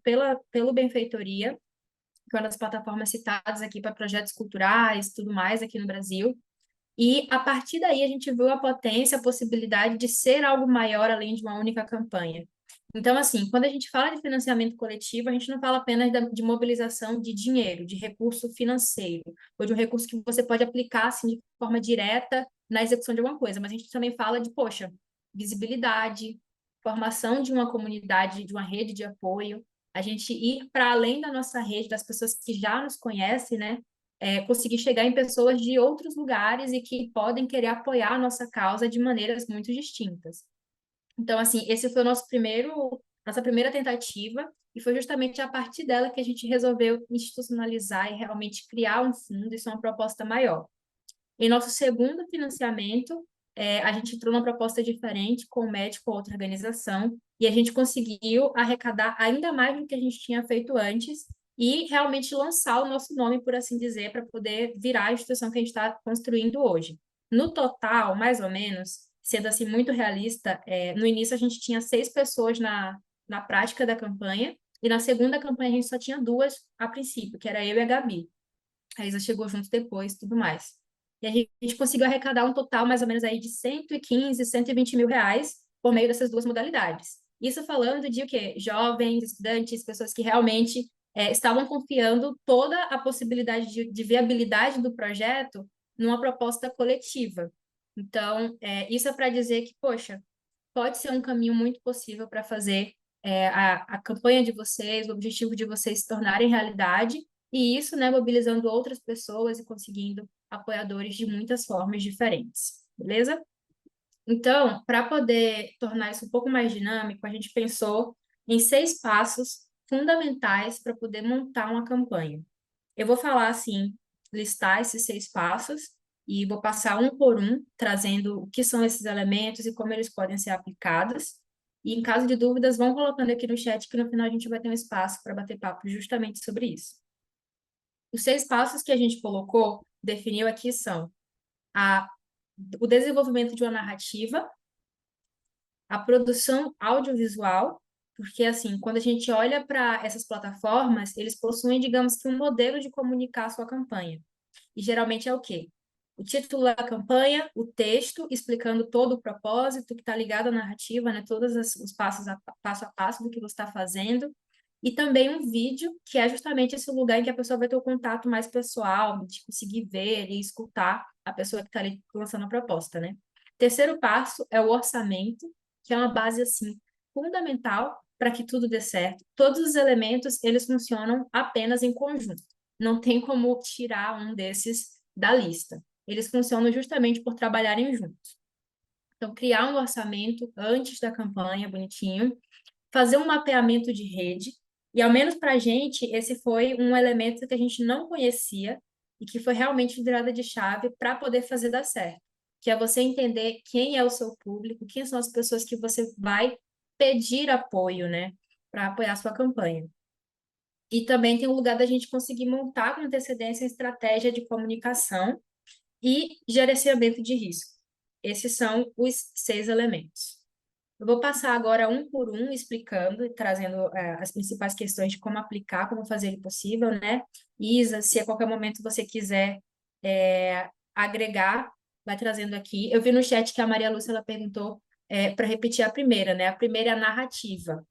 pelo Benfeitoria, que é uma das plataformas citadas aqui para projetos culturais e tudo mais aqui no Brasil. E a partir daí a gente viu a potência, a possibilidade de ser algo maior além de uma única campanha. Então, assim, quando a gente fala de financiamento coletivo, a gente não fala apenas de mobilização de dinheiro, de recurso financeiro, ou de um recurso que você pode aplicar, assim, de forma direta na execução de alguma coisa, mas a gente também fala de, poxa, visibilidade, formação de uma comunidade, de uma rede de apoio, a gente ir para além da nossa rede, das pessoas que já nos conhecem, né? Conseguir chegar em pessoas de outros lugares e que podem querer apoiar a nossa causa de maneiras muito distintas. Então, assim, esse foi o nossa primeira tentativa, e foi justamente a partir dela que a gente resolveu institucionalizar e realmente criar um fundo, isso é uma proposta maior. Em nosso segundo financiamento, a gente entrou numa proposta diferente com o MED, com outra organização, e a gente conseguiu arrecadar ainda mais do que a gente tinha feito antes e realmente lançar o nosso nome, por assim dizer, para poder virar a instituição que a gente está construindo hoje. No total, mais ou menos, sendo assim muito realista, no início a gente tinha 6 pessoas na prática da campanha, e na segunda campanha a gente só tinha 2 a princípio, que era eu e a Gabi. A Isa chegou junto depois, tudo mais. E a gente conseguiu arrecadar um total mais ou menos aí de 115, 120 mil reais por meio dessas duas modalidades. Isso falando de o quê? Jovens, estudantes, pessoas que realmente estavam confiando toda a possibilidade de viabilidade do projeto numa proposta coletiva. Então, isso é para dizer que, poxa, pode ser um caminho muito possível para fazer a campanha de vocês, o objetivo de vocês se tornarem realidade, e isso, né, mobilizando outras pessoas e conseguindo apoiadores de muitas formas diferentes, beleza? Então, para poder tornar isso um pouco mais dinâmico, a gente pensou em 6 passos fundamentais para poder montar uma campanha. Eu vou falar assim, listar esses 6 passos e vou passar um por um, trazendo o que são esses elementos e como eles podem ser aplicados. E em caso de dúvidas, vão colocando aqui no chat que no final a gente vai ter um espaço para bater papo justamente sobre isso. Os 6 passos que a gente colocou, definiu aqui são a, o desenvolvimento de uma narrativa, a produção audiovisual, porque assim, quando a gente olha para essas plataformas, eles possuem, digamos que, um modelo de comunicar a sua campanha. E geralmente é o quê? O título da campanha, o texto explicando todo o propósito que está ligado à narrativa, né? Todos os passos passo a passo do que você está fazendo. E também um vídeo, que é justamente esse lugar em que a pessoa vai ter o contato mais pessoal, de conseguir ver e escutar a pessoa que está ali lançando a proposta, né? Terceiro passo é o orçamento, que é uma base, assim, fundamental para que tudo dê certo. Todos os elementos, eles funcionam apenas em conjunto. Não tem como tirar um desses da lista. Eles funcionam justamente por trabalharem juntos. Então, criar um orçamento antes da campanha, bonitinho, fazer um mapeamento de rede, e ao menos para a gente, esse foi um elemento que a gente não conhecia e que foi realmente virada de chave para poder fazer dar certo, que é você entender quem é o seu público, quem são as pessoas que você vai pedir apoio, né, para apoiar a sua campanha. E também tem um lugar da gente conseguir montar com antecedência a estratégia de comunicação e gerenciamento de risco. Esses são os 6 elementos. Eu vou passar agora um por um, explicando e trazendo as principais questões de como aplicar, como fazer ele possível, né? Isa, se a qualquer momento você quiser agregar, vai trazendo aqui. Eu vi no chat que a Maria Lúcia ela perguntou para repetir a primeira, né? A primeira é a narrativa.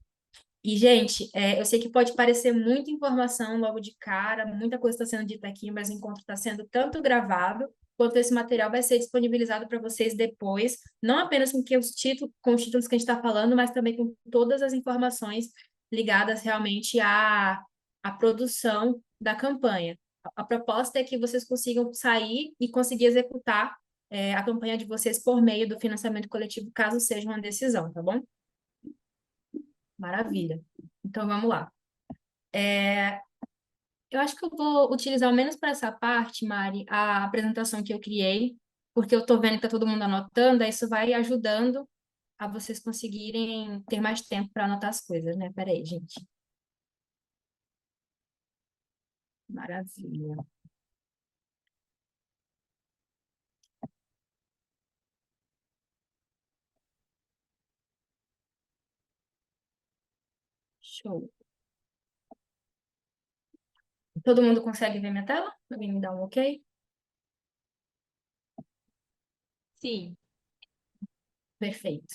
E, gente, eu sei que pode parecer muita informação logo de cara, muita coisa está sendo dita aqui, mas o encontro está sendo tanto gravado, quanto esse material vai ser disponibilizado para vocês depois, não apenas com os títulos que a gente está falando, mas também com todas as informações ligadas realmente à produção da campanha. A proposta é que vocês consigam sair e conseguir executar a campanha de vocês por meio do financiamento coletivo, caso seja uma decisão, tá bom? Maravilha. Então, vamos lá. Eu acho que eu vou utilizar, ao menos para essa parte, Mari, a apresentação que eu criei, porque eu estou vendo que está todo mundo anotando, aí isso vai ajudando a vocês conseguirem ter mais tempo para anotar as coisas, né? Peraí, gente. Maravilha. Show. Todo mundo consegue ver minha tela? Alguém me dá um ok? Sim. Perfeito.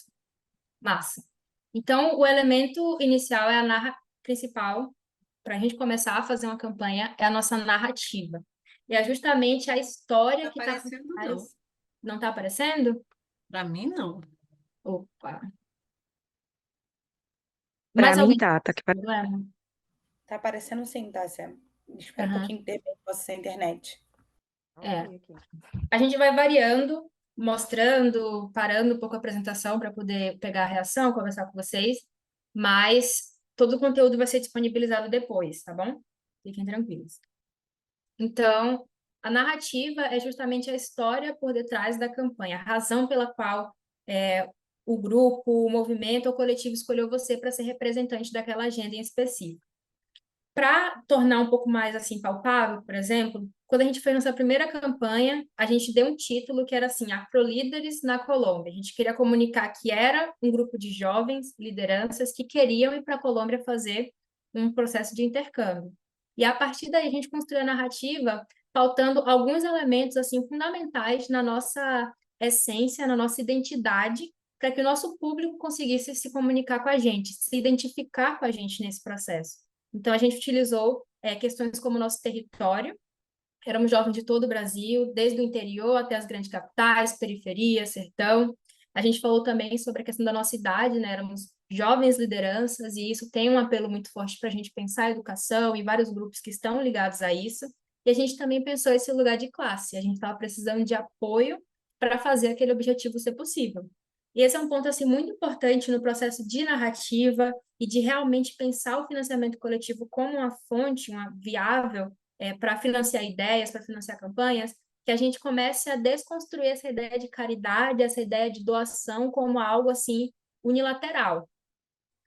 Massa. Então, o elemento inicial é a principal, para a gente começar a fazer uma campanha, é a nossa narrativa. E é justamente a história Tá que está por aparecendo, não. trás. Não está aparecendo? Para mim, não. Opa. Pra Mais mim alguém tá tem que pare- problema? Tá aparecendo sim, Tássia. Espera um Aham. pouquinho, de repente possa ser a internet. É. Ok aqui. A gente vai variando, mostrando, parando um pouco a apresentação para poder pegar a reação, conversar com vocês, mas todo o conteúdo vai ser disponibilizado depois, tá bom? Fiquem tranquilos. Então, a narrativa é justamente a história por detrás da campanha, a razão pela qual o grupo, o movimento ou o coletivo escolheu você para ser representante daquela agenda em específico. Para tornar um pouco mais assim palpável, por exemplo, quando a gente fez nossa primeira campanha, a gente deu um título que era assim, Afrolíderes na Colômbia. A gente queria comunicar que era um grupo de jovens lideranças que queriam ir para a Colômbia fazer um processo de intercâmbio. E a partir daí a gente construiu a narrativa faltando alguns elementos assim fundamentais na nossa essência, na nossa identidade, para que o nosso público conseguisse se comunicar com a gente, se identificar com a gente nesse processo. Então, a gente utilizou questões como o nosso território. Éramos jovens de todo o Brasil, desde o interior até as grandes capitais, periferia, sertão. A gente falou também sobre a questão da nossa idade, né? Éramos jovens lideranças, e isso tem um apelo muito forte para a gente pensar a educação e vários grupos que estão ligados a isso. E a gente também pensou esse lugar de classe. A gente estava precisando de apoio para fazer aquele objetivo ser possível. E esse é um ponto assim muito importante no processo de narrativa e de realmente pensar o financiamento coletivo como uma fonte, uma viável para financiar ideias, para financiar campanhas, que a gente comece a desconstruir essa ideia de caridade, essa ideia de doação como algo assim unilateral.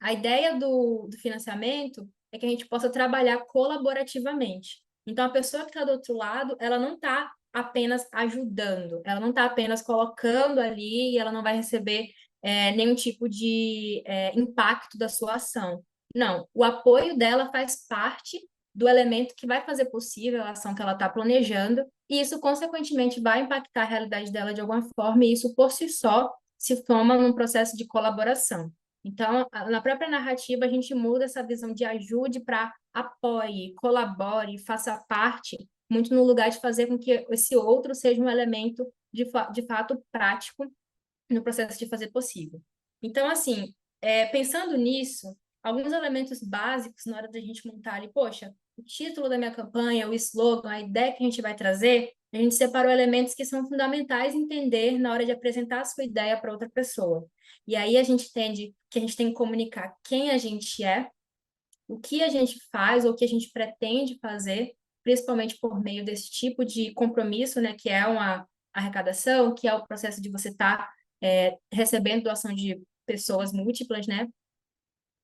A ideia do financiamento é que a gente possa trabalhar colaborativamente. Então, a pessoa que está do outro lado, ela não está apenas ajudando, ela não está apenas colocando ali e ela não vai receber nenhum tipo de impacto da sua ação. Não, o apoio dela faz parte do elemento que vai fazer possível a ação que ela está planejando, e isso, consequentemente, vai impactar a realidade dela de alguma forma, e isso, por si só, se toma num processo de colaboração. Então, na própria narrativa, a gente muda essa visão de ajude para apoie, colabore, faça parte, muito no lugar de fazer com que esse outro seja um elemento de fato prático no processo de fazer possível. Então, assim, pensando nisso, alguns elementos básicos na hora da gente montar ali, poxa, o título da minha campanha, o slogan, a ideia que a gente vai trazer, a gente separou elementos que são fundamentais entender na hora de apresentar a sua ideia para outra pessoa. E aí a gente entende que a gente tem que comunicar quem a gente é, o que a gente faz ou o que a gente pretende fazer, principalmente por meio desse tipo de compromisso, né, que é uma arrecadação, que é o processo de você estar recebendo doação de pessoas múltiplas, né?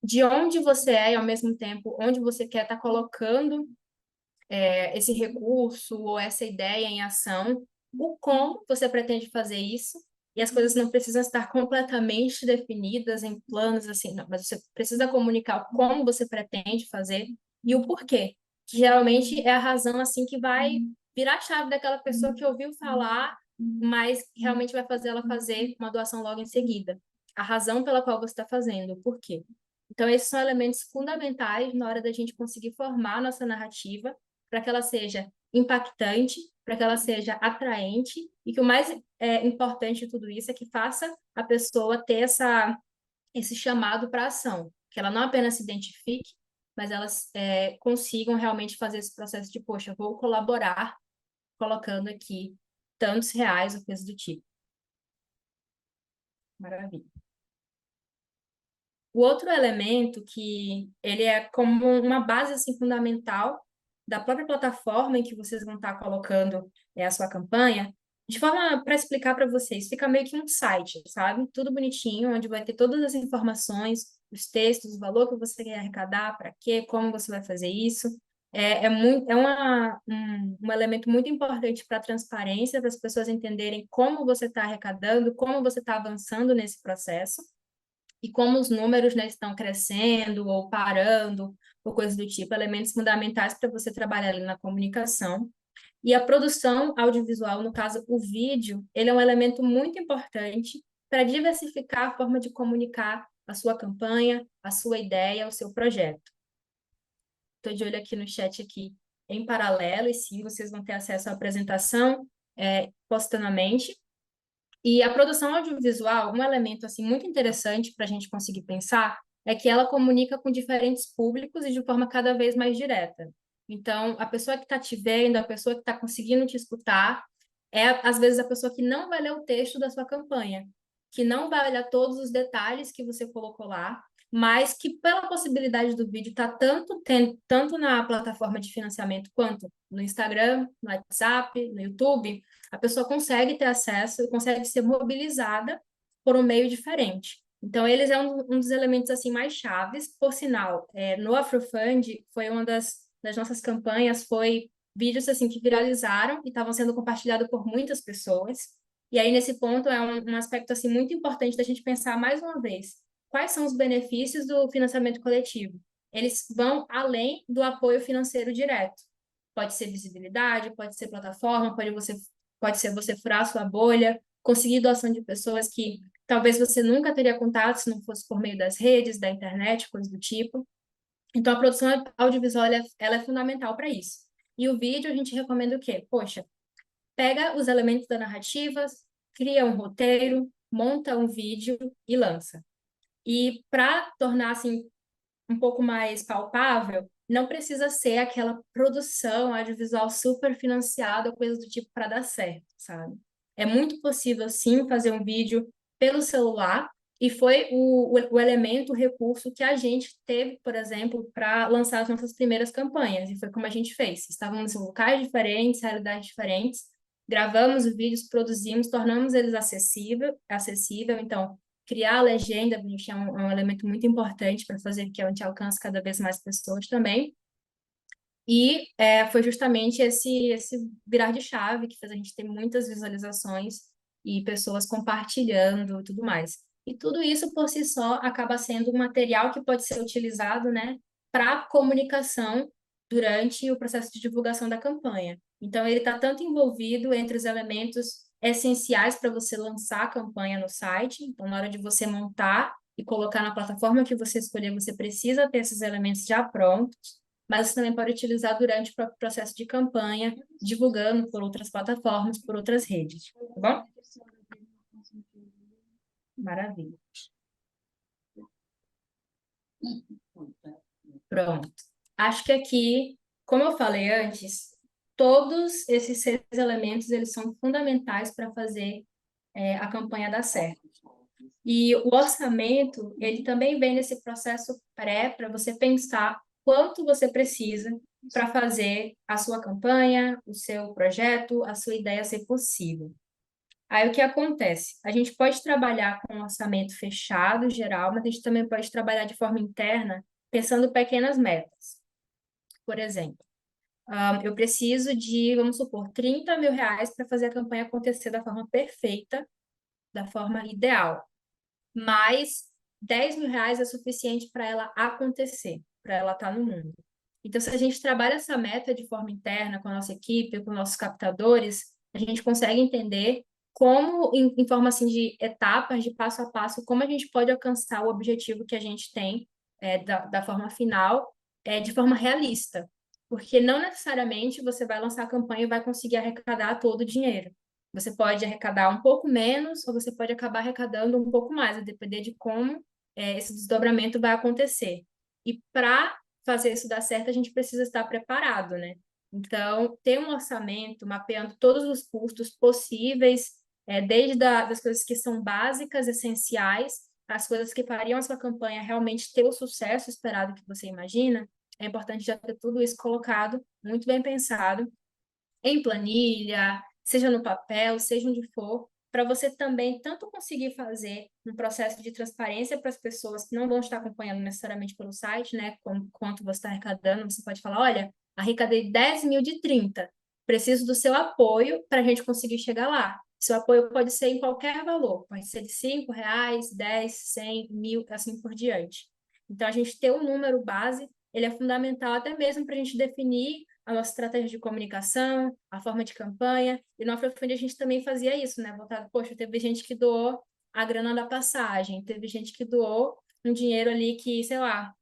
De onde você é e, ao mesmo tempo, onde você quer estar colocando esse recurso ou essa ideia em ação, o como você pretende fazer isso, e as coisas não precisam estar completamente definidas em planos assim, não, mas você precisa comunicar o como você pretende fazer e o porquê, que geralmente é a razão assim que vai virar a chave daquela pessoa que ouviu falar, mas realmente vai fazer ela fazer uma doação logo em seguida. A razão pela qual você está fazendo, o porquê. Então, esses são elementos fundamentais na hora da gente conseguir formar a nossa narrativa para que ela seja impactante, para que ela seja atraente e que o mais importante de tudo isso é que faça a pessoa ter esse chamado para ação, que ela não apenas se identifique, mas elas consigam realmente fazer esse processo de, poxa, vou colaborar colocando aqui tantos reais ou coisa do tipo. Maravilha. O outro elemento que ele é como uma base assim, fundamental da própria plataforma em que vocês vão estar colocando a sua campanha, de forma para explicar para vocês, fica meio que um site, sabe? Tudo bonitinho, onde vai ter todas as informações, os textos, o valor que você quer arrecadar, para quê, como você vai fazer isso. Um elemento muito importante para a transparência, para as pessoas entenderem como você está arrecadando, como você está avançando nesse processo e como os números, né, estão crescendo ou parando, ou coisa do tipo, elementos fundamentais para você trabalhar ali na comunicação. E a produção audiovisual, no caso, o vídeo, ele é um elemento muito importante para diversificar a forma de comunicar a sua campanha, a sua ideia, o seu projeto. Estou de olho aqui no chat aqui em paralelo, e sim, vocês vão ter acesso à apresentação posteriormente. E a produção audiovisual, um elemento assim muito interessante para a gente conseguir pensar é que ela comunica com diferentes públicos e de forma cada vez mais direta. Então, a pessoa que está te vendo, a pessoa que está conseguindo te escutar, é às vezes a pessoa que não vai ler o texto da sua campanha, que não vai olhar todos os detalhes que você colocou lá, mas que pela possibilidade do vídeo estar tanto na plataforma de financiamento quanto no Instagram, no WhatsApp, no YouTube, a pessoa consegue ter acesso e consegue ser mobilizada por um meio diferente. Então, eles é um dos elementos assim mais chaves. Por sinal, no Afrofund foi uma das nossas campanhas, foi vídeos assim que viralizaram e estavam sendo compartilhados por muitas pessoas. E aí, nesse ponto, é um aspecto assim muito importante da gente pensar mais uma vez, quais são os benefícios do financiamento coletivo? Eles vão além do apoio financeiro direto. Pode ser visibilidade, pode ser plataforma, pode ser você furar a sua bolha, conseguir doação de pessoas que talvez você nunca teria contato se não fosse por meio das redes, da internet, coisas do tipo. Então, a produção audiovisual ela é fundamental para isso. E o vídeo, a gente recomenda o quê? Poxa, pega os elementos da narrativa, cria um roteiro, monta um vídeo e lança. E para tornar assim um pouco mais palpável, não precisa ser aquela produção audiovisual super financiada ou coisa do tipo para dar certo, sabe? É muito possível, sim, fazer um vídeo pelo celular, e foi o elemento, o recurso que a gente teve, por exemplo, para lançar as nossas primeiras campanhas, e foi como a gente fez. Estávamos em locais diferentes, realidades diferentes, gravamos os vídeos, produzimos, tornamos eles acessível, então criar a legenda bonitinha é um elemento muito importante para fazer que a gente alcance cada vez mais pessoas também. E foi justamente esse virar de chave que fez a gente ter muitas visualizações e pessoas compartilhando e tudo mais. E tudo isso por si só acaba sendo um material que pode ser utilizado, né, para comunicação durante o processo de divulgação da campanha. Então, ele está tanto envolvido entre os elementos essenciais para você lançar a campanha no site. Então, na hora de você montar e colocar na plataforma que você escolher, você precisa ter esses elementos já prontos, mas você também pode utilizar durante o próprio processo de campanha, divulgando por outras plataformas, por outras redes, tá bom? Maravilha. Pronto. Acho que aqui Como eu falei antes, todos esses 6 elementos, eles são fundamentais para fazer a campanha dar certo. E o orçamento, ele também vem nesse processo pré para você pensar quanto você precisa para fazer a sua campanha, o seu projeto, a sua ideia ser possível. Aí o que acontece? A gente pode trabalhar com um orçamento fechado, geral, mas a gente também pode trabalhar de forma interna, pensando pequenas metas. Por exemplo, eu preciso de, vamos supor, R$ 30.000 para fazer a campanha acontecer da forma perfeita, da forma ideal. Mas R$ 10.000 é suficiente para ela acontecer, para ela estar no mundo. Então, se a gente trabalha essa meta de forma interna com a nossa equipe, com nossos captadores, a gente consegue entender como, em forma assim de etapas, de passo a passo, como a gente pode alcançar o objetivo que a gente tem da forma final, de forma realista. Porque não necessariamente você vai lançar a campanha e vai conseguir arrecadar todo o dinheiro. Você pode arrecadar um pouco menos ou você pode acabar arrecadando um pouco mais, a depender de como esse desdobramento vai acontecer. E para fazer isso dar certo, a gente precisa estar preparado, né? Então, ter um orçamento mapeando todos os custos possíveis, desde das coisas que são básicas, essenciais, as coisas que fariam a sua campanha realmente ter o sucesso esperado que você imagina, é importante já ter tudo isso colocado, muito bem pensado, em planilha, seja no papel, seja onde for, para você também tanto conseguir fazer um processo de transparência para as pessoas que não vão estar acompanhando necessariamente pelo site, né, quanto você está arrecadando, você pode falar, olha, arrecadei 10.000 de 30, preciso do seu apoio para a gente conseguir chegar lá. Seu apoio pode ser em qualquer valor, pode ser de R$ 5, 10, 100, 1.000, assim por diante. Então, a gente ter um número base, ele é fundamental até mesmo para a gente definir a nossa estratégia de comunicação, a forma de campanha. E no Afrofund a gente também fazia isso, né? Voltado, poxa, teve gente que doou a grana da passagem, teve gente que doou um dinheiro ali que, sei lá,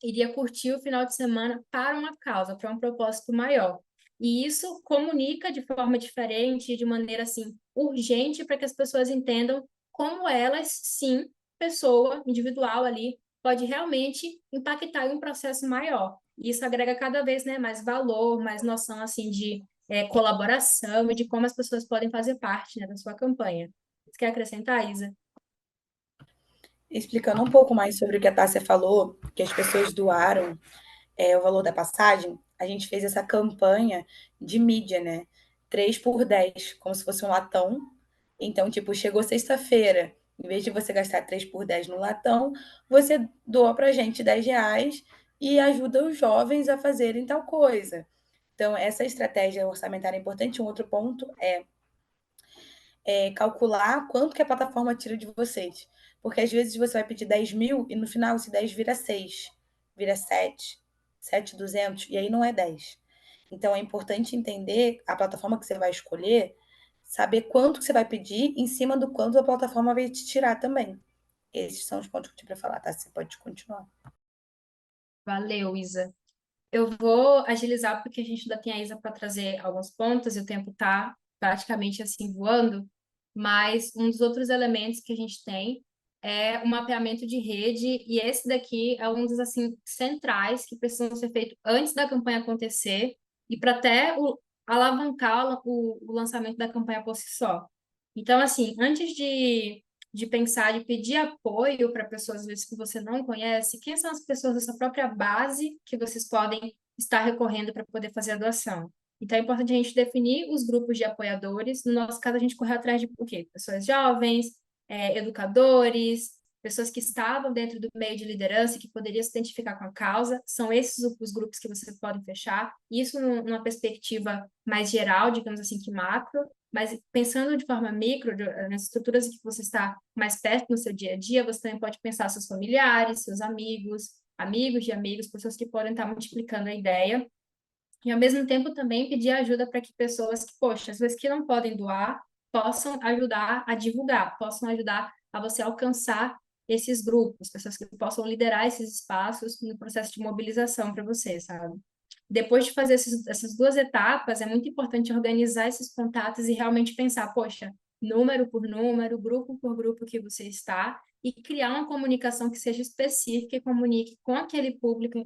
iria curtir o final de semana para uma causa, para um propósito maior. E isso comunica de forma diferente, de maneira assim urgente, para que as pessoas entendam como elas, sim, pessoa individual ali, pode realmente impactar em um processo maior. E isso agrega cada vez, né, mais valor, mais noção assim de colaboração e de como as pessoas podem fazer parte, né, da sua campanha. Você quer acrescentar, Isa? Explicando um pouco mais sobre o que a Tássia falou, que as pessoas doaram o valor da passagem, a gente fez essa campanha de mídia, né? 3 por 10, como se fosse um latão. Então, tipo, chegou sexta-feira, em vez de você gastar 3 por 10 no latão, você doa pra gente R$ 10 e ajuda os jovens a fazerem tal coisa. Então, essa estratégia orçamentária é importante. Um outro ponto é calcular quanto que a plataforma tira de vocês. Porque às vezes você vai pedir 10.000 e no final esse 10 vira 6, vira 7, 7.200, e aí não é 10. Então é importante entender a plataforma que você vai escolher, saber quanto que você vai pedir em cima do quanto a plataforma vai te tirar também. Esses são os pontos que eu tinha para falar, tá? Você pode continuar. Valeu, Isa. Eu vou agilizar porque a gente ainda tem a Isa para trazer alguns pontos e o tempo está praticamente assim voando, mas um dos outros elementos que a gente tem é o mapeamento de rede e esse daqui é um dos assim centrais que precisam ser feitos antes da campanha acontecer e para até alavancar o lançamento da campanha por si só. Então, assim, antes de pensar, de pedir apoio para pessoas, às vezes, que você não conhece, quem são as pessoas da sua própria base que vocês podem estar recorrendo para poder fazer a doação? Então, é importante a gente definir os grupos de apoiadores. No nosso caso, a gente correu atrás de o quê? Pessoas jovens, educadores, pessoas que estavam dentro do meio de liderança e que poderiam se identificar com a causa. São esses os grupos que vocês podem fechar. Isso numa perspectiva mais geral, digamos assim, que macro. Mas pensando de forma micro, nas estruturas que você está mais perto no seu dia a dia, você também pode pensar seus familiares, seus amigos, amigos de amigos, pessoas que podem estar multiplicando a ideia. E, ao mesmo tempo, também pedir ajuda para que pessoas que, poxa, às vezes que não podem doar, possam ajudar a divulgar, possam ajudar a você alcançar esses grupos, pessoas que possam liderar esses espaços no processo de mobilização para você, sabe? Depois de fazer essas duas etapas, é muito importante organizar esses contatos e realmente pensar, poxa, número por número, grupo por grupo que você está, e criar uma comunicação que seja específica e comunique com aquele público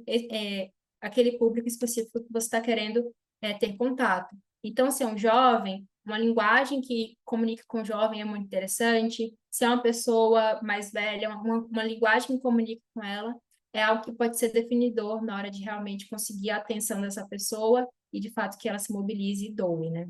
aquele público específico que você está querendo ter contato. Então, se é um jovem, uma linguagem que comunique com o jovem é muito interessante. Se é uma pessoa mais velha, uma linguagem que comunique com ela, é algo que pode ser definidor na hora de realmente conseguir a atenção dessa pessoa e, de fato, que ela se mobilize e doe, né?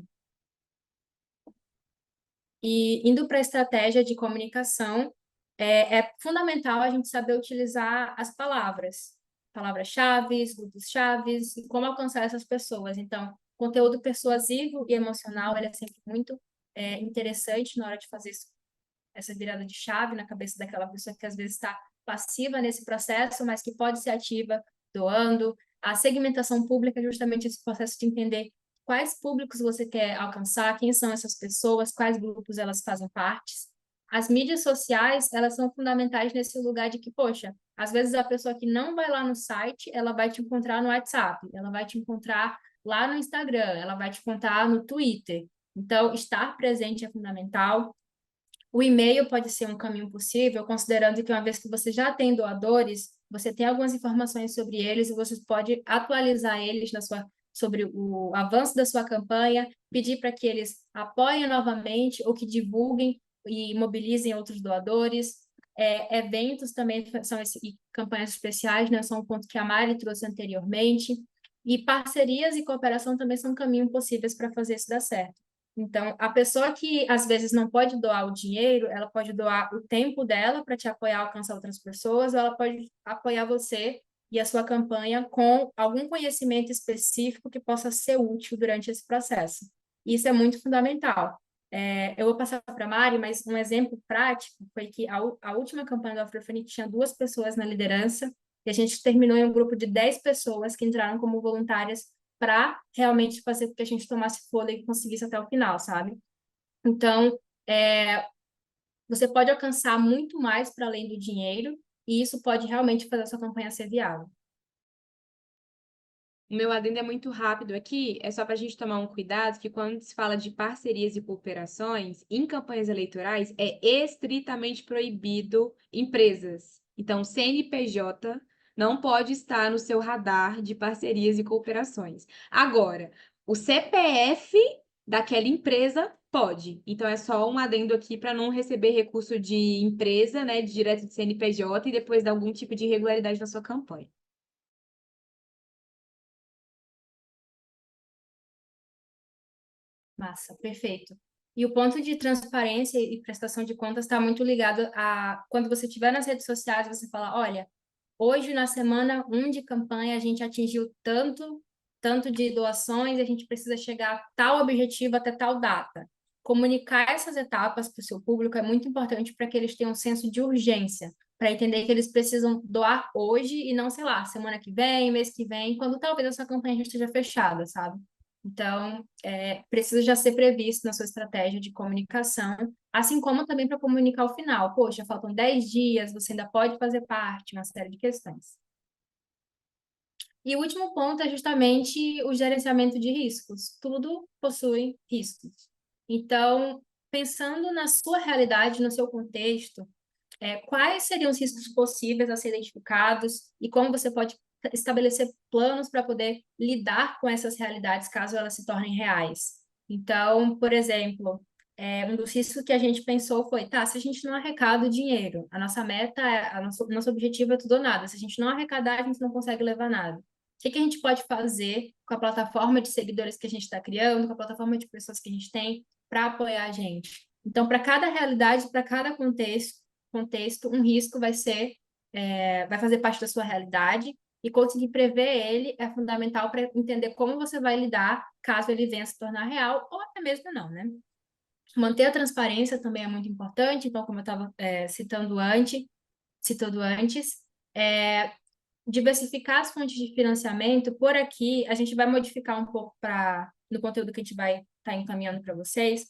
E indo para a estratégia de comunicação, é fundamental a gente saber utilizar as palavras-chave, grupos-chaves, e como alcançar essas pessoas. Então, conteúdo persuasivo e emocional, ele é sempre muito interessante na hora de fazer essa virada de chave na cabeça daquela pessoa que às vezes está passiva nesse processo, mas que pode ser ativa doando. A segmentação pública é justamente esse processo de entender quais públicos você quer alcançar, quem são essas pessoas, quais grupos elas fazem parte. As mídias sociais, elas são fundamentais nesse lugar de que, poxa, às vezes a pessoa que não vai lá no site, ela vai te encontrar no WhatsApp, ela vai te encontrar lá no Instagram, ela vai te encontrar no Twitter. Então, estar presente é fundamental. O e-mail pode ser um caminho possível, considerando que uma vez que você já tem doadores, você tem algumas informações sobre eles e você pode atualizar eles sobre o avanço da sua campanha, pedir para que eles apoiem novamente ou que divulguem e mobilizem outros doadores. Eventos também e campanhas especiais, né? São um ponto que a Mari trouxe anteriormente. E parcerias e cooperação também são caminhos possíveis para fazer isso dar certo. Então, a pessoa que às vezes não pode doar o dinheiro, ela pode doar o tempo dela para te apoiar a alcançar outras pessoas, ou ela pode apoiar você e a sua campanha com algum conhecimento específico que possa ser útil durante esse processo. Isso é muito fundamental. Eu vou passar para a Mari, mas um exemplo prático foi que a última campanha do Afrofanic tinha 2 pessoas na liderança, e a gente terminou em um grupo de 10 pessoas que entraram como voluntárias para realmente fazer com que a gente tomasse fôlego e conseguisse até o final, sabe? Então, você pode alcançar muito mais para além do dinheiro, e isso pode realmente fazer a sua campanha ser viável. O meu adendo é muito rápido aqui, é só para a gente tomar um cuidado que quando se fala de parcerias e cooperações, em campanhas eleitorais, é estritamente proibido empresas. Então, CNPJ não pode estar no seu radar de parcerias e cooperações. Agora, o CPF daquela empresa pode. Então, é só um adendo aqui para não receber recurso de empresa, né, direto de CNPJ e depois dar algum tipo de irregularidade na sua campanha. Massa, perfeito. E o ponto de transparência e prestação de contas está muito ligado a quando você estiver nas redes sociais, você fala, olha, hoje na semana 1 de campanha a gente atingiu tanto de doações, a gente precisa chegar a tal objetivo até tal data. Comunicar essas etapas para o seu público é muito importante para que eles tenham um senso de urgência, para entender que eles precisam doar hoje e não, sei lá, semana que vem, mês que vem, quando talvez a sua campanha já esteja fechada, sabe? Então, precisa já ser previsto na sua estratégia de comunicação, assim como também para comunicar o final. Poxa, faltam 10 dias, você ainda pode fazer parte, uma série de questões. E o último ponto é justamente o gerenciamento de riscos. Tudo possui riscos. Então, pensando na sua realidade, no seu contexto, quais seriam os riscos possíveis a ser identificados e como você pode estabelecer planos para poder lidar com essas realidades caso elas se tornem reais. Então, por exemplo, um dos riscos que a gente pensou foi, tá, se a gente não arrecada o dinheiro, a nossa meta, nosso objetivo é tudo ou nada. Se a gente não arrecadar, a gente não consegue levar nada. O que a gente pode fazer com a plataforma de seguidores que a gente está criando, com a plataforma de pessoas que a gente tem para apoiar a gente? Então, para cada realidade, para cada contexto, um risco vai fazer parte da sua realidade e conseguir prever ele é fundamental para entender como você vai lidar caso ele venha se tornar real ou até mesmo não, né? Manter a transparência também é muito importante, então, como eu estava citando antes, diversificar as fontes de financiamento. Por aqui, a gente vai modificar um pouco no conteúdo que a gente vai estar encaminhando para vocês,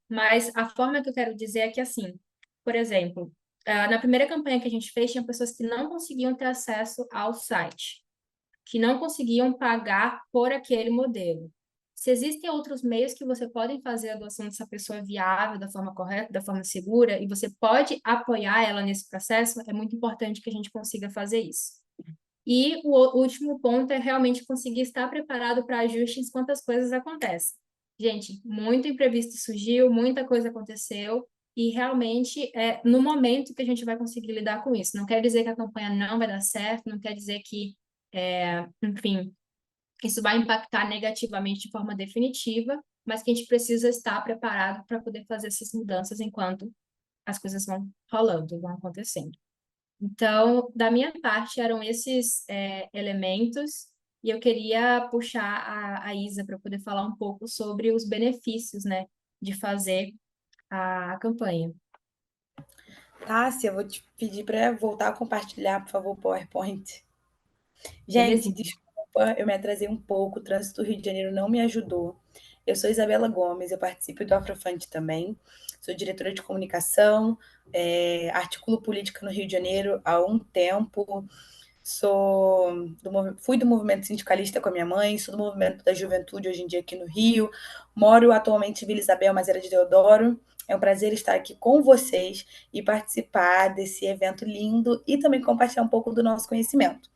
mas a forma que eu quero dizer é que, assim, por exemplo, na primeira campanha que a gente fez, tinha pessoas que não conseguiam ter acesso ao site, que não conseguiam pagar por aquele modelo. Se existem outros meios que você pode fazer a doação dessa pessoa viável, da forma correta, da forma segura, e você pode apoiar ela nesse processo, é muito importante que a gente consiga fazer isso. E o último ponto é realmente conseguir estar preparado para ajustes quando as coisas acontecem. Gente, muito imprevisto surgiu, muita coisa aconteceu, e realmente é no momento que a gente vai conseguir lidar com isso. Não quer dizer que a campanha não vai dar certo, não quer dizer que, enfim, isso vai impactar negativamente de forma definitiva, mas que a gente precisa estar preparado para poder fazer essas mudanças enquanto as coisas vão rolando, vão acontecendo. Então, da minha parte, eram esses elementos, e eu queria puxar a Isa para poder falar um pouco sobre os benefícios, né, de fazer a campanha. Tássia, eu vou te pedir para voltar a compartilhar, por favor, o PowerPoint. Gente, Belezinha. desculpa, eu me atrasei um pouco, o trânsito do Rio de Janeiro não me ajudou. Eu sou Isabela Gomes, eu participo do Afrofund também, sou diretora de comunicação, articulo política no Rio de Janeiro há um tempo, fui do movimento sindicalista com a minha mãe, sou do movimento da juventude hoje em dia aqui no Rio, moro atualmente em Vila Isabel, mas era de Deodoro. É um prazer estar aqui com vocês e participar desse evento lindo e também compartilhar um pouco do nosso conhecimento.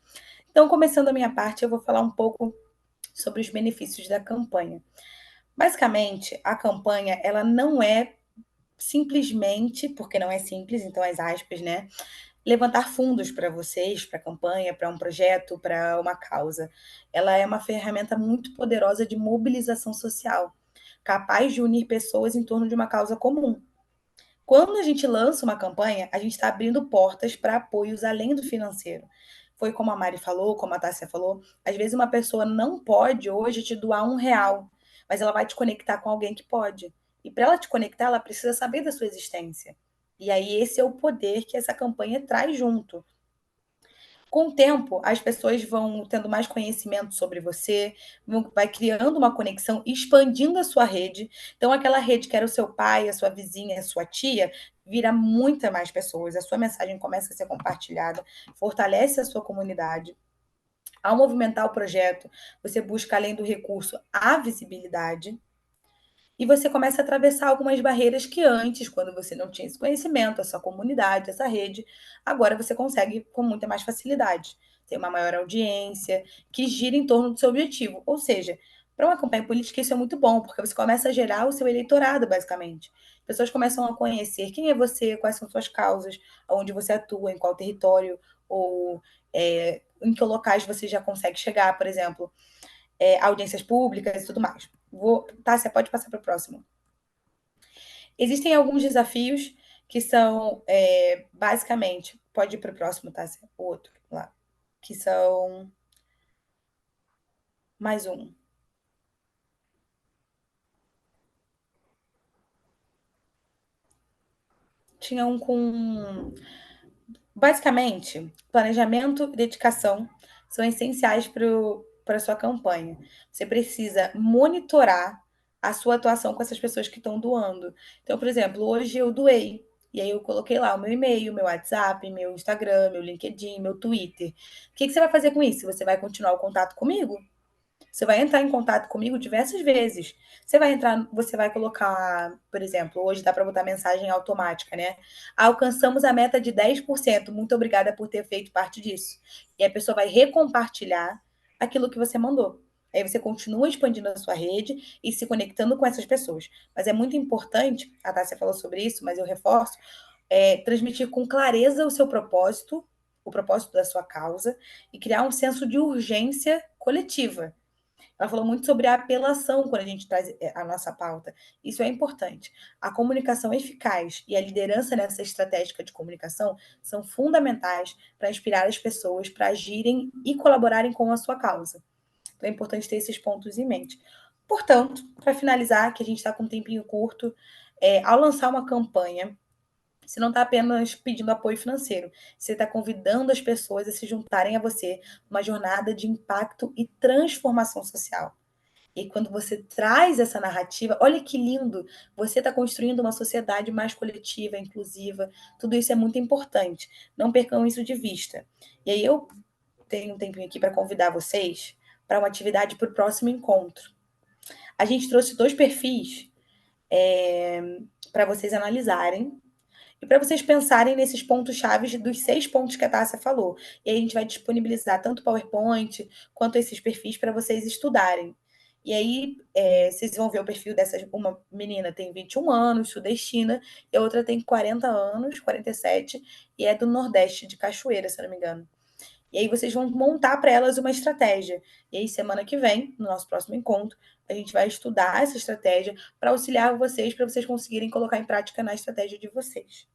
Então, começando a minha parte, eu vou falar um pouco sobre os benefícios da campanha. Basicamente, a campanha, ela não é simplesmente, porque não é simples, então as aspas, né? Levantar fundos para vocês, para a campanha, para um projeto, para uma causa. Ela é uma ferramenta muito poderosa de mobilização social, capaz de unir pessoas em torno de uma causa comum. Quando a gente lança uma campanha, a gente está abrindo portas para apoios além do financeiro. Foi como a Mari falou, como a Tássia falou, às vezes uma pessoa não pode hoje te doar R$ 1, mas ela vai te conectar com alguém que pode. E para ela te conectar, ela precisa saber da sua existência. E aí esse é o poder que essa campanha traz junto. Com o tempo, as pessoas vão tendo mais conhecimento sobre você, vai criando uma conexão, expandindo a sua rede. Então, aquela rede que era o seu pai, a sua vizinha, a sua tia, vira muita mais pessoas. A sua mensagem começa a ser compartilhada, fortalece a sua comunidade. Ao movimentar o projeto, você busca, além do recurso, a visibilidade. E você começa a atravessar algumas barreiras que antes, quando você não tinha esse conhecimento, essa comunidade, essa rede, agora você consegue com muita mais facilidade. Tem uma maior audiência que gira em torno do seu objetivo. Ou seja, para uma campanha política isso é muito bom, porque você começa a gerar o seu eleitorado, basicamente. As pessoas começam a conhecer quem é você, quais são suas causas, onde você atua, em qual território, ou em que locais você já consegue chegar, por exemplo, audiências públicas e tudo mais. Tássia, pode passar para o próximo. Existem alguns desafios que são, basicamente, pode ir para o próximo, Tássia, o outro lá, que são mais um. Tinha um com. Basicamente, planejamento e dedicação são essenciais para a sua campanha. Você precisa monitorar a sua atuação com essas pessoas que estão doando. Então, por exemplo, hoje eu doei. E aí eu coloquei lá o meu e-mail, meu WhatsApp, meu Instagram, meu LinkedIn, meu Twitter. O que você vai fazer com isso? Você vai continuar o contato comigo? Você vai entrar em contato comigo diversas vezes. Você vai colocar, por exemplo, hoje dá para botar mensagem automática, né? Alcançamos a meta de 10%. Muito obrigada por ter feito parte disso. E a pessoa vai recompartilhar aquilo que você mandou. Aí você continua expandindo a sua rede e se conectando com essas pessoas. Mas é muito importante, a Tássia falou sobre isso, mas eu reforço, transmitir com clareza o propósito da sua causa, e criar um senso de urgência coletiva. Ela falou muito sobre a apelação quando a gente traz a nossa pauta. Isso é importante. A comunicação eficaz e a liderança nessa estratégia de comunicação são fundamentais para inspirar as pessoas para agirem e colaborarem com a sua causa. Então é importante ter esses pontos em mente. Portanto, para finalizar, que a gente está com um tempinho curto, ao lançar uma campanha, você não está apenas pedindo apoio financeiro, você está convidando as pessoas a se juntarem a você numa jornada de impacto e transformação social. E quando você traz essa narrativa, olha que lindo, você está construindo uma sociedade mais coletiva, inclusiva, tudo isso é muito importante. Não percam isso de vista. E aí eu tenho um tempinho aqui para convidar vocês para uma atividade para o próximo encontro. A gente trouxe 2 perfis para vocês analisarem. e para vocês pensarem nesses pontos chaves dos 6 pontos que a Tássia falou. E aí a gente vai disponibilizar tanto o PowerPoint quanto esses perfis para vocês estudarem. E aí, vocês vão ver o perfil dessas. Uma menina tem 21 anos, sudestina, e a outra tem 40 anos, 47, e é do Nordeste, de Cachoeira, se eu não me engano. E aí vocês vão montar para elas uma estratégia. E aí, semana que vem, no nosso próximo encontro, a gente vai estudar essa estratégia para auxiliar vocês, para vocês conseguirem colocar em prática na estratégia de vocês.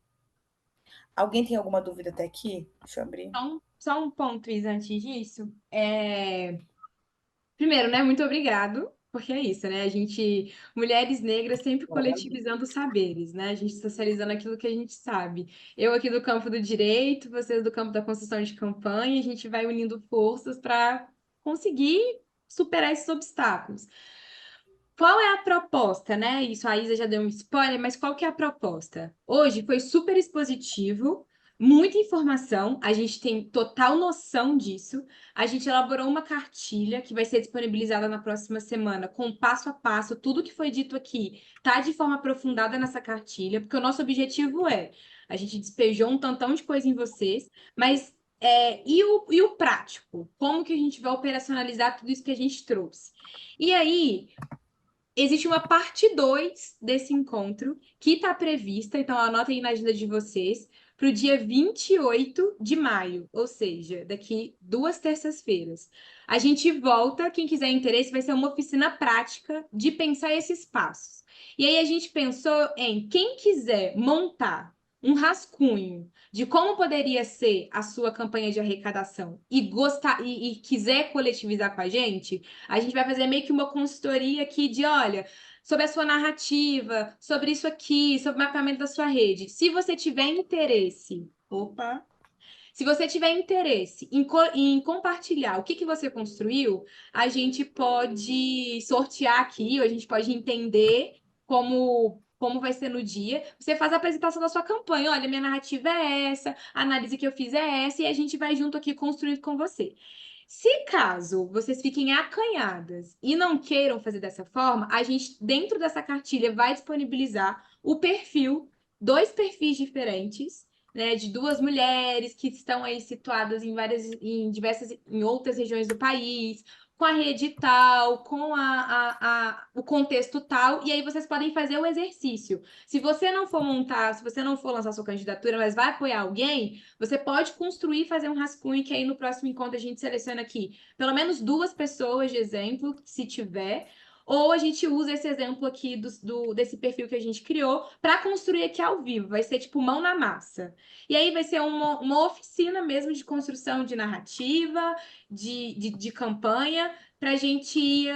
Alguém tem alguma dúvida até aqui? Deixa eu abrir. Só um ponto, Isa, antes disso. Primeiro, né? Muito obrigado, porque é isso, né? A gente, mulheres negras, sempre coletivizando saberes, né? A gente socializando aquilo que a gente sabe. Eu aqui do campo do direito, vocês do campo da construção de campanha, a gente vai unindo forças para conseguir superar esses obstáculos. Qual é a proposta, né? Isso a Isa já deu um spoiler, mas qual que é a proposta? Hoje foi super expositivo, muita informação, a gente tem total noção disso. A gente elaborou uma cartilha que vai ser disponibilizada na próxima semana, com passo a passo, tudo que foi dito aqui tá de forma aprofundada nessa cartilha, porque o nosso objetivo é, a gente despejou um tantão de coisa em vocês, mas e o prático? Como que a gente vai operacionalizar tudo isso que a gente trouxe? E aí, existe uma parte 2 desse encontro que está prevista, então anotem aí na agenda de vocês, para o dia 28 de maio, ou seja, daqui 2 terças-feiras. A gente volta, quem quiser interesse, vai ser uma oficina prática de pensar esses passos. E aí a gente pensou em quem quiser montar um rascunho de como poderia ser a sua campanha de arrecadação e gostar e quiser coletivizar com a gente vai fazer meio que uma consultoria aqui de, olha, sobre a sua narrativa, sobre isso aqui, sobre o mapeamento da sua rede. Se você tiver interesse, opa, se você tiver interesse em compartilhar o que você construiu, a gente pode sortear aqui, ou a gente pode entender como vai ser no dia. Você faz a apresentação da sua campanha. Olha, minha narrativa é essa, a análise que eu fiz é essa, e a gente vai junto aqui construir com você. Se caso vocês fiquem acanhadas e não queiram fazer dessa forma, a gente, dentro dessa cartilha, vai disponibilizar o perfil, 2 perfis diferentes, né, de 2 mulheres que estão aí situadas em outras regiões do país, com a rede tal, com o contexto tal, e aí vocês podem fazer o exercício. Se você não for montar, se você não for lançar sua candidatura, mas vai apoiar alguém, você pode construir e fazer um rascunho que aí no próximo encontro a gente seleciona aqui pelo menos 2 pessoas de exemplo, se tiver. Ou a gente usa esse exemplo aqui desse perfil que a gente criou para construir aqui ao vivo. Vai ser tipo mão na massa. E aí vai ser uma oficina mesmo de construção de narrativa, de campanha, para a gente ir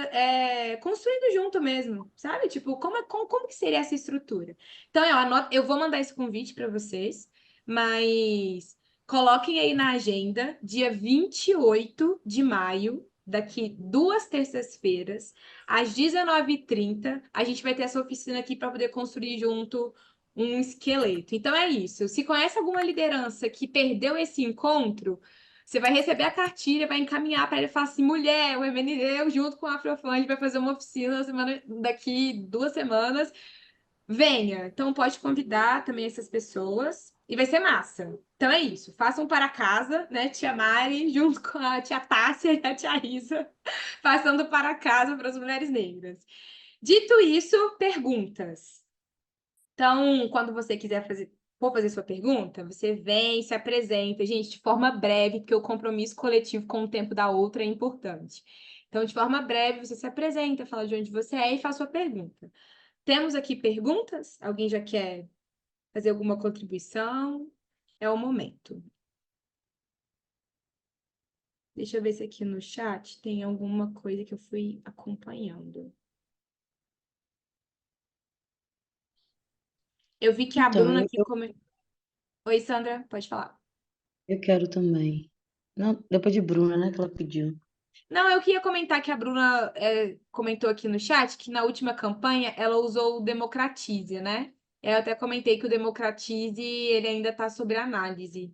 construindo junto mesmo, sabe? Tipo, como que seria essa estrutura? Então, eu vou mandar esse convite para vocês, mas coloquem aí na agenda, dia 28 de maio, daqui 2 terças-feiras, às 19h30, a gente vai ter essa oficina aqui para poder construir junto um esqueleto. Então é isso. Se conhece alguma liderança que perdeu esse encontro, você vai receber a cartilha, vai encaminhar para ele e falar assim: mulher, o MND, junto com a Afrofund, vai fazer uma oficina daqui 2 semanas. Venha. Então pode convidar também essas pessoas e vai ser massa. Então é isso. Façam para casa, né, tia Mari, junto com a tia Tássia e a tia Risa, passando para casa para as mulheres negras. Dito isso, perguntas. Então, quando você quiser for fazer sua pergunta, você vem, se apresenta, gente, de forma breve, porque o compromisso coletivo com o tempo da outra é importante. Então, de forma breve, você se apresenta, fala de onde você é e faz sua pergunta. Temos aqui perguntas? Alguém já quer fazer alguma contribuição? É o momento. Deixa eu ver se aqui no chat tem alguma coisa que eu fui acompanhando. Eu vi que a Então, Bruna eu, aqui eu, comentou. Oi, Sandra, pode falar. eu quero também. Não, depois de Bruna, né, que ela pediu. Não, eu queria comentar que a Bruna comentou aqui no chat que na última campanha ela usou o Democratize, né? Eu até comentei que o Democratize ele ainda está sob análise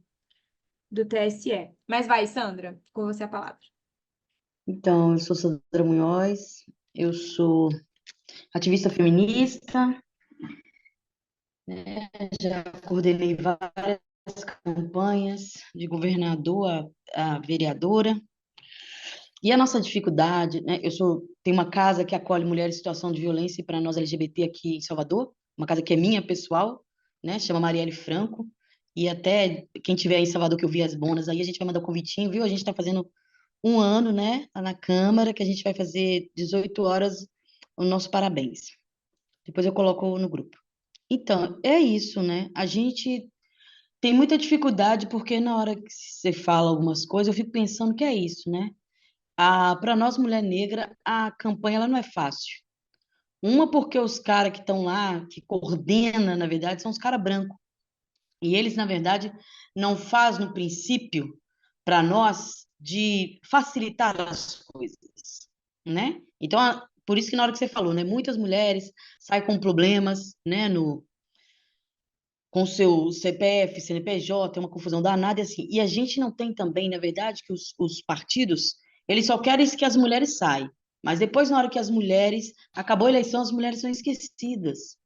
do TSE. Mas vai, Sandra, com você a palavra. Então, eu sou Sandra Munhoz, eu sou ativista feminista, Já coordenei várias campanhas de governador a vereadora. E a nossa dificuldade, né? Tenho uma casa que acolhe mulheres em situação de violência para nós LGBT aqui em Salvador, uma casa que é minha pessoal, né? Chama Marielle Franco. E até quem tiver em Salvador que eu vi as bonas aí, a gente vai mandar um convitinho, viu? A gente está fazendo um ano, né? Lá na Câmara, que a gente vai fazer 18 horas o nosso parabéns. Depois eu coloco no grupo. Então, é isso, né? A gente tem muita dificuldade porque na hora que você fala algumas coisas, eu fico pensando que é isso, né? Para nós, mulher negra, a campanha ela não é fácil. Uma porque os caras que estão lá, que coordena, na verdade, são os caras brancos. E eles, na verdade, não fazem no princípio para nós de facilitar as coisas, né? Então, por isso que na hora que você falou, né, muitas mulheres saem com problemas, né, com seu CPF, CNPJ, é uma confusão danada, e assim. E a gente não tem também, na verdade, que os partidos, eles só querem que as mulheres saiam. Mas depois, na hora que as mulheres, acabou a eleição, as mulheres são esquecidas,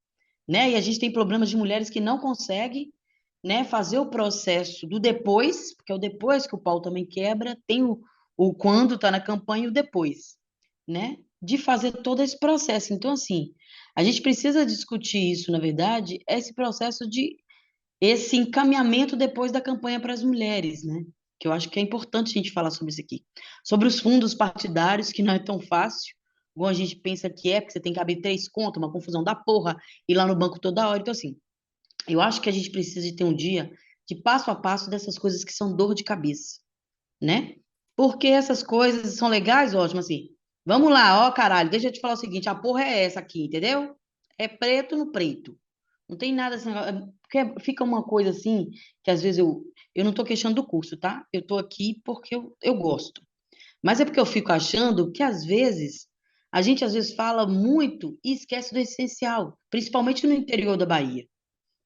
né? E a gente tem problemas de mulheres que não conseguem, né, fazer o processo do depois, porque é o depois que o pau também quebra, tem o quando está na campanha e o depois, né? De fazer todo esse processo. Então, assim, a gente precisa discutir isso, na verdade, esse processo de esse encaminhamento depois da campanha para as mulheres, né? Que eu acho que é importante a gente falar sobre isso aqui. Sobre os fundos partidários, que não é tão fácil, igual a gente pensa que é, porque você tem que abrir 3 contas, uma confusão da porra, ir lá no banco toda hora. Então, assim, eu acho que a gente precisa de ter um dia de passo a passo dessas coisas que são dor de cabeça, né? Porque essas coisas são legais, ótimo, assim. Vamos lá, ó, caralho, deixa eu te falar o seguinte, a porra é essa aqui, entendeu? É preto no preto. Não tem nada assim, porque fica uma coisa assim, que às vezes eu não tô queixando do curso, tá? Eu tô aqui porque eu gosto. Mas é porque eu fico achando que às vezes, a gente às vezes fala muito e esquece do essencial, principalmente no interior da Bahia,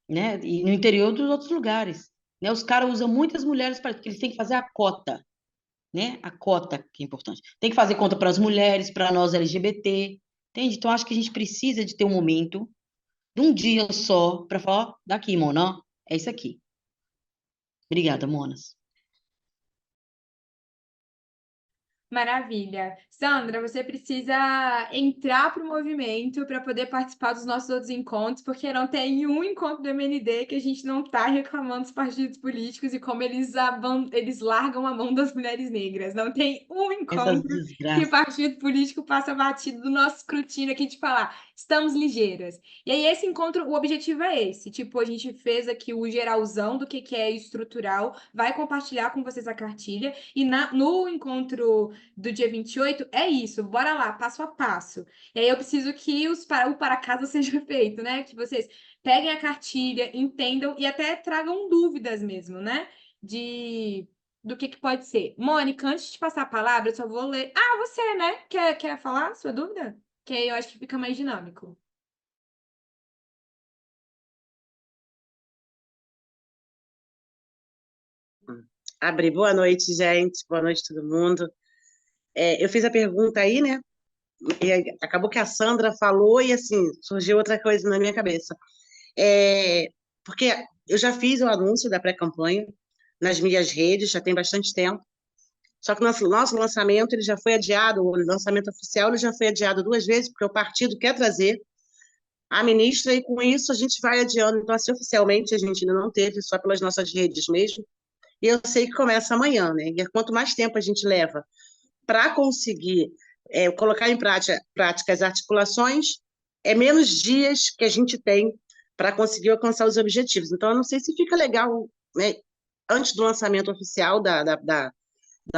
né? E no interior dos outros lugares, né? Os caras usam muitas mulheres para porque eles têm que fazer a cota, né? A cota que é importante. Tem que fazer conta para as mulheres, para nós LGBT, entende? Então acho que a gente precisa de ter um momento de um dia só para falar, ó, daqui, Mona, ó, é isso aqui. Obrigada, Monas. Maravilha. Sandra, você precisa entrar para o movimento para poder participar dos nossos outros encontros, porque não tem um encontro do MND que a gente não está reclamando dos partidos políticos e como eles largam a mão das mulheres negras. Não tem um Essas encontro que desgraças. partido político passa batido do nosso escrutínio aqui de falar, estamos ligeiras. E aí, esse encontro, o objetivo é esse. Tipo, a gente fez aqui o geralzão do que é estrutural, vai compartilhar com vocês a cartilha, e no encontro do dia 28 é isso, bora lá, passo a passo. E aí eu preciso que o para casa seja feito, né? Que vocês peguem a cartilha, entendam e até tragam dúvidas mesmo, né? De do que pode ser. Mônica, antes de passar a palavra, eu só vou ler. Ah, você, né? Quer falar sua dúvida? Que aí eu acho que fica mais dinâmico. Abri, boa noite, gente. Boa noite, todo mundo. Eu fiz a pergunta aí, né? E aí acabou que a Sandra falou e, assim, surgiu outra coisa na minha cabeça. Porque eu já fiz o anúncio da pré-campanha nas minhas redes, já tem bastante tempo. Só que o nosso lançamento ele já foi adiado, o lançamento oficial ele já foi adiado 2 vezes, porque o partido quer trazer a ministra e, com isso, a gente vai adiando. Então, assim, oficialmente, a gente ainda não teve, só pelas nossas redes mesmo. E eu sei que começa amanhã, né? E quanto mais tempo a gente leva para conseguir colocar em prática as articulações, é menos dias que a gente tem para conseguir alcançar os objetivos. Então, eu não sei se fica legal, né, antes do lançamento oficial da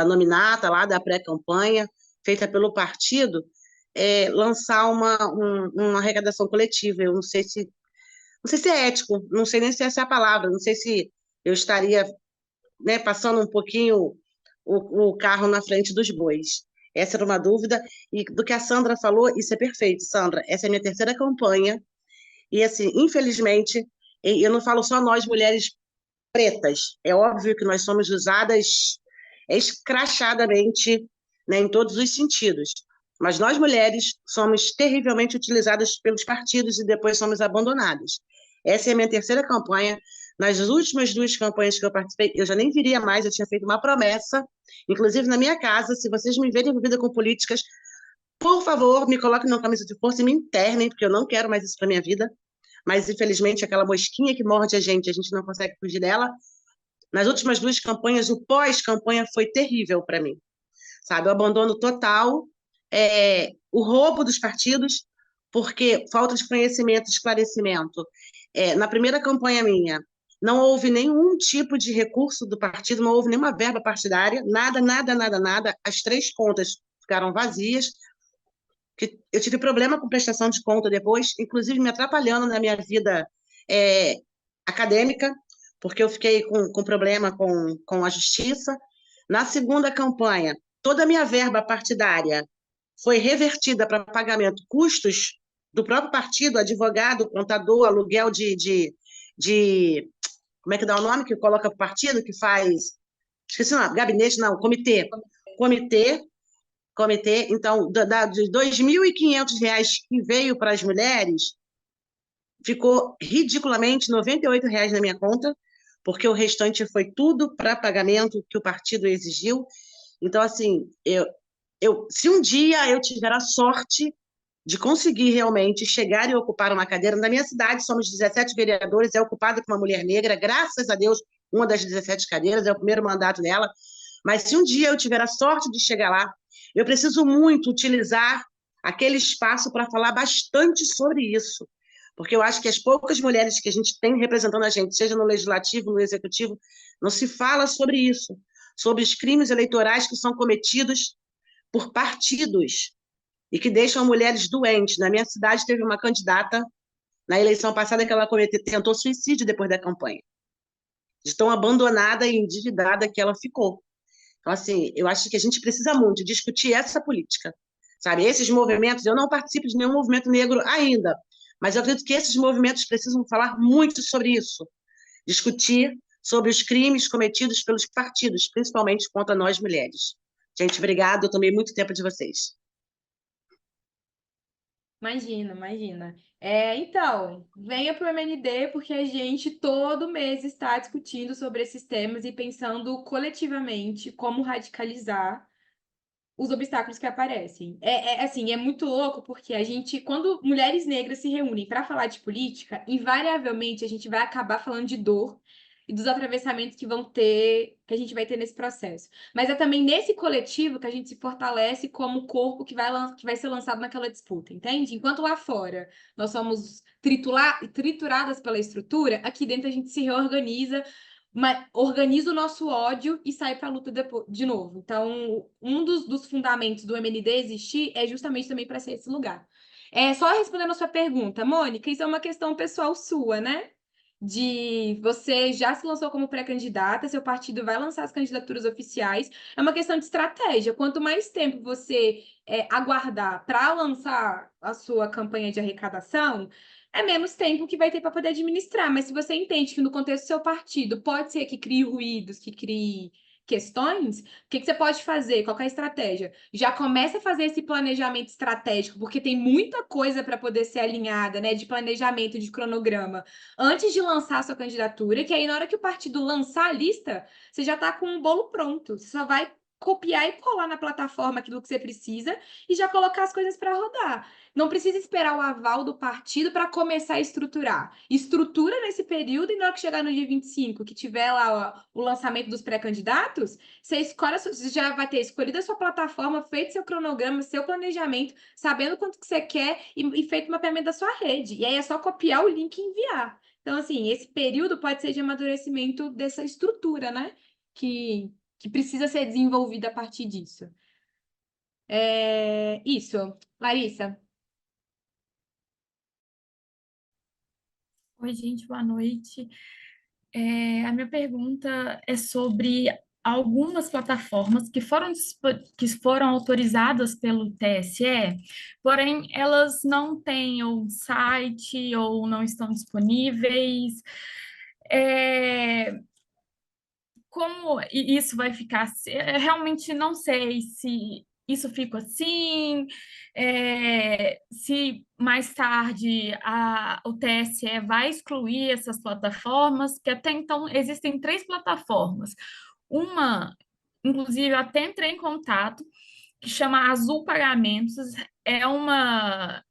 nominata, lá da pré-campanha, feita pelo partido, lançar uma arrecadação coletiva. Eu não sei se é ético, não sei nem se essa é a palavra, não sei se eu estaria, né, passando um pouquinho o carro na frente dos bois. Essa era uma dúvida. E do que a Sandra falou, isso é perfeito, Sandra. Essa é a minha terceira campanha. E, assim, infelizmente, eu não falo só nós, mulheres pretas. É óbvio que nós somos usadas escrachadamente, né, em todos os sentidos. Mas nós, mulheres, somos terrivelmente utilizadas pelos partidos e depois somos abandonadas. Essa é a minha terceira campanha. Nas últimas duas campanhas que eu participei, eu já nem viria mais, eu tinha feito uma promessa, inclusive na minha casa, se vocês me verem envolvida com políticas, por favor, me coloquem na camisa de força e me internem, porque eu não quero mais isso para minha vida. Mas, infelizmente, aquela mosquinha que morde a gente não consegue fugir dela. Nas últimas duas campanhas, o pós-campanha foi terrível para mim, sabe? O abandono total, o roubo dos partidos, porque falta de conhecimento, esclarecimento. Na primeira campanha minha, não houve nenhum tipo de recurso do partido, não houve nenhuma verba partidária, nada, nada, nada, nada. As três contas ficaram vazias. Que eu tive problema com prestação de conta depois, inclusive me atrapalhando na minha vida é, acadêmica, porque eu fiquei com problema com a justiça. Na segunda campanha, toda a minha verba partidária foi revertida para pagamento custos do próprio partido, advogado, contador, aluguel de como é que dá o nome que coloca para o partido, que faz, esqueci o nome, gabinete, não, comitê, comitê. Então, de R$ 2.500 que veio para as mulheres, ficou ridiculamente R$ 98 na minha conta, porque o restante foi tudo para pagamento que o partido exigiu. Então, assim, se um dia eu tiver a sorte de conseguir realmente chegar e ocupar uma cadeira, na minha cidade somos 17 vereadores, é ocupada por uma mulher negra, graças a Deus, uma das 17 cadeiras, é o primeiro mandato dela, mas se um dia eu tiver a sorte de chegar lá, eu preciso muito utilizar aquele espaço para falar bastante sobre isso, porque eu acho que as poucas mulheres que a gente tem representando a gente, seja no legislativo, no executivo, não se fala sobre isso, sobre os crimes eleitorais que são cometidos por partidos e que deixam mulheres doentes. Na minha cidade teve uma candidata, na eleição passada, que ela tentou suicídio depois da campanha, de tão abandonada e endividada que ela ficou. Então, assim, eu acho que a gente precisa muito discutir essa política, sabe? Esses movimentos, eu não participo de nenhum movimento negro ainda, mas eu acredito que esses movimentos precisam falar muito sobre isso, discutir sobre os crimes cometidos pelos partidos, principalmente contra nós mulheres. Gente, obrigada, eu tomei muito tempo de vocês. Imagina, imagina. Então, venha para o MND, porque a gente todo mês está discutindo sobre esses temas e pensando coletivamente como radicalizar os obstáculos que aparecem. Assim, é muito louco porque a gente, quando mulheres negras se reúnem para falar de política, invariavelmente a gente vai acabar falando de dor e dos atravessamentos que a gente vai ter nesse processo. Mas é também nesse coletivo que a gente se fortalece como corpo que vai ser lançado naquela disputa, entende? Enquanto lá fora nós somos trituradas pela estrutura, aqui dentro a gente se reorganiza, organiza o nosso ódio e sai para a luta de novo. Então, um dos fundamentos do MND existir é justamente também para ser esse lugar. Só respondendo a sua pergunta, Mônica, isso é uma questão pessoal sua, né? De você já se lançou como pré-candidata, seu partido vai lançar as candidaturas oficiais. É uma questão de estratégia. Quanto mais tempo você aguardar para lançar a sua campanha de arrecadação, é menos tempo que vai ter para poder administrar. Mas se você entende que no contexto do seu partido pode ser que crie ruídos, que crie questões, o que você pode fazer? Qual que é a estratégia? Já começa a fazer esse planejamento estratégico, porque tem muita coisa para poder ser alinhada, né? De planejamento, de cronograma, antes de lançar a sua candidatura, que aí na hora que o partido lançar a lista, você já está com o bolo pronto. Você só vai copiar e colar na plataforma aquilo que você precisa e já colocar as coisas para rodar. Não precisa esperar o aval do partido para começar a estruturar. Estrutura nesse período e na hora que chegar no dia 25, que tiver lá o lançamento dos pré-candidatos, você já vai ter escolhido a sua plataforma, feito seu cronograma, seu planejamento, sabendo quanto que você quer e feito o mapeamento da sua rede. E aí é só copiar o link e enviar. Então, assim, esse período pode ser de amadurecimento dessa estrutura, né? Que precisa ser desenvolvida a partir disso. Isso. Larissa. Oi, gente, boa noite. A minha pergunta é sobre algumas plataformas que foram autorizadas pelo TSE, porém elas não têm ou site ou não estão disponíveis. Como isso vai ficar? Eu realmente não sei se isso fica assim, se mais tarde o TSE vai excluir essas plataformas, que até então existem 3 plataformas. Uma, inclusive, eu até entrei em contato, que chama Azul Pagamentos, é uma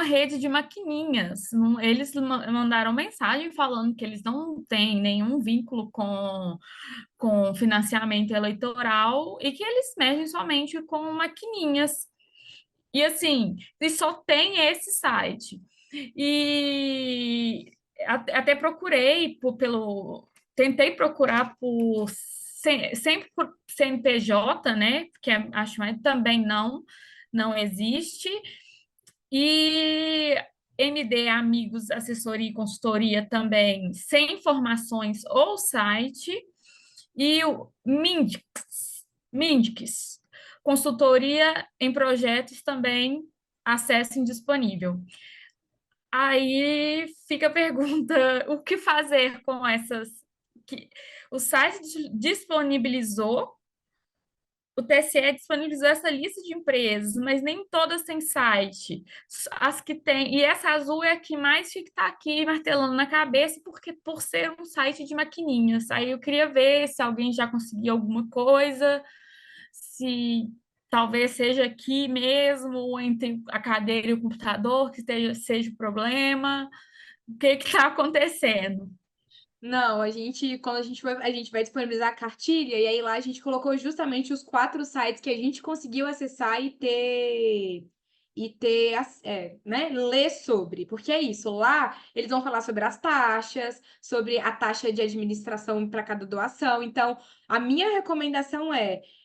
rede de maquininhas. Eles mandaram mensagem falando que eles não têm nenhum vínculo com financiamento eleitoral e que eles mexem somente com maquininhas. E assim, e só tem esse site. E até procurei tentei procurar sempre por CNPJ, né? Que acho que também não existe. E MD Amigos Assessoria e Consultoria também sem informações ou site. E o Mindix, consultoria em projetos também, acesso indisponível. Aí fica a pergunta, o que fazer com essas? O site disponibilizou, o TSE disponibilizou essa lista de empresas, mas nem todas têm site. As que têm, e essa Azul é a que mais fica tá aqui martelando na cabeça, porque por ser um site de maquininhas. Aí eu queria ver se alguém já conseguiu alguma coisa, se talvez seja aqui mesmo, entre a cadeira e o computador, que seja o problema. O que está acontecendo? Não, quando a gente vai disponibilizar a cartilha, e aí lá a gente colocou justamente os 4 sites que a gente conseguiu acessar né, ler sobre, porque é isso, lá eles vão falar sobre as taxas, sobre a taxa de administração para cada doação. Então, a minha recomendação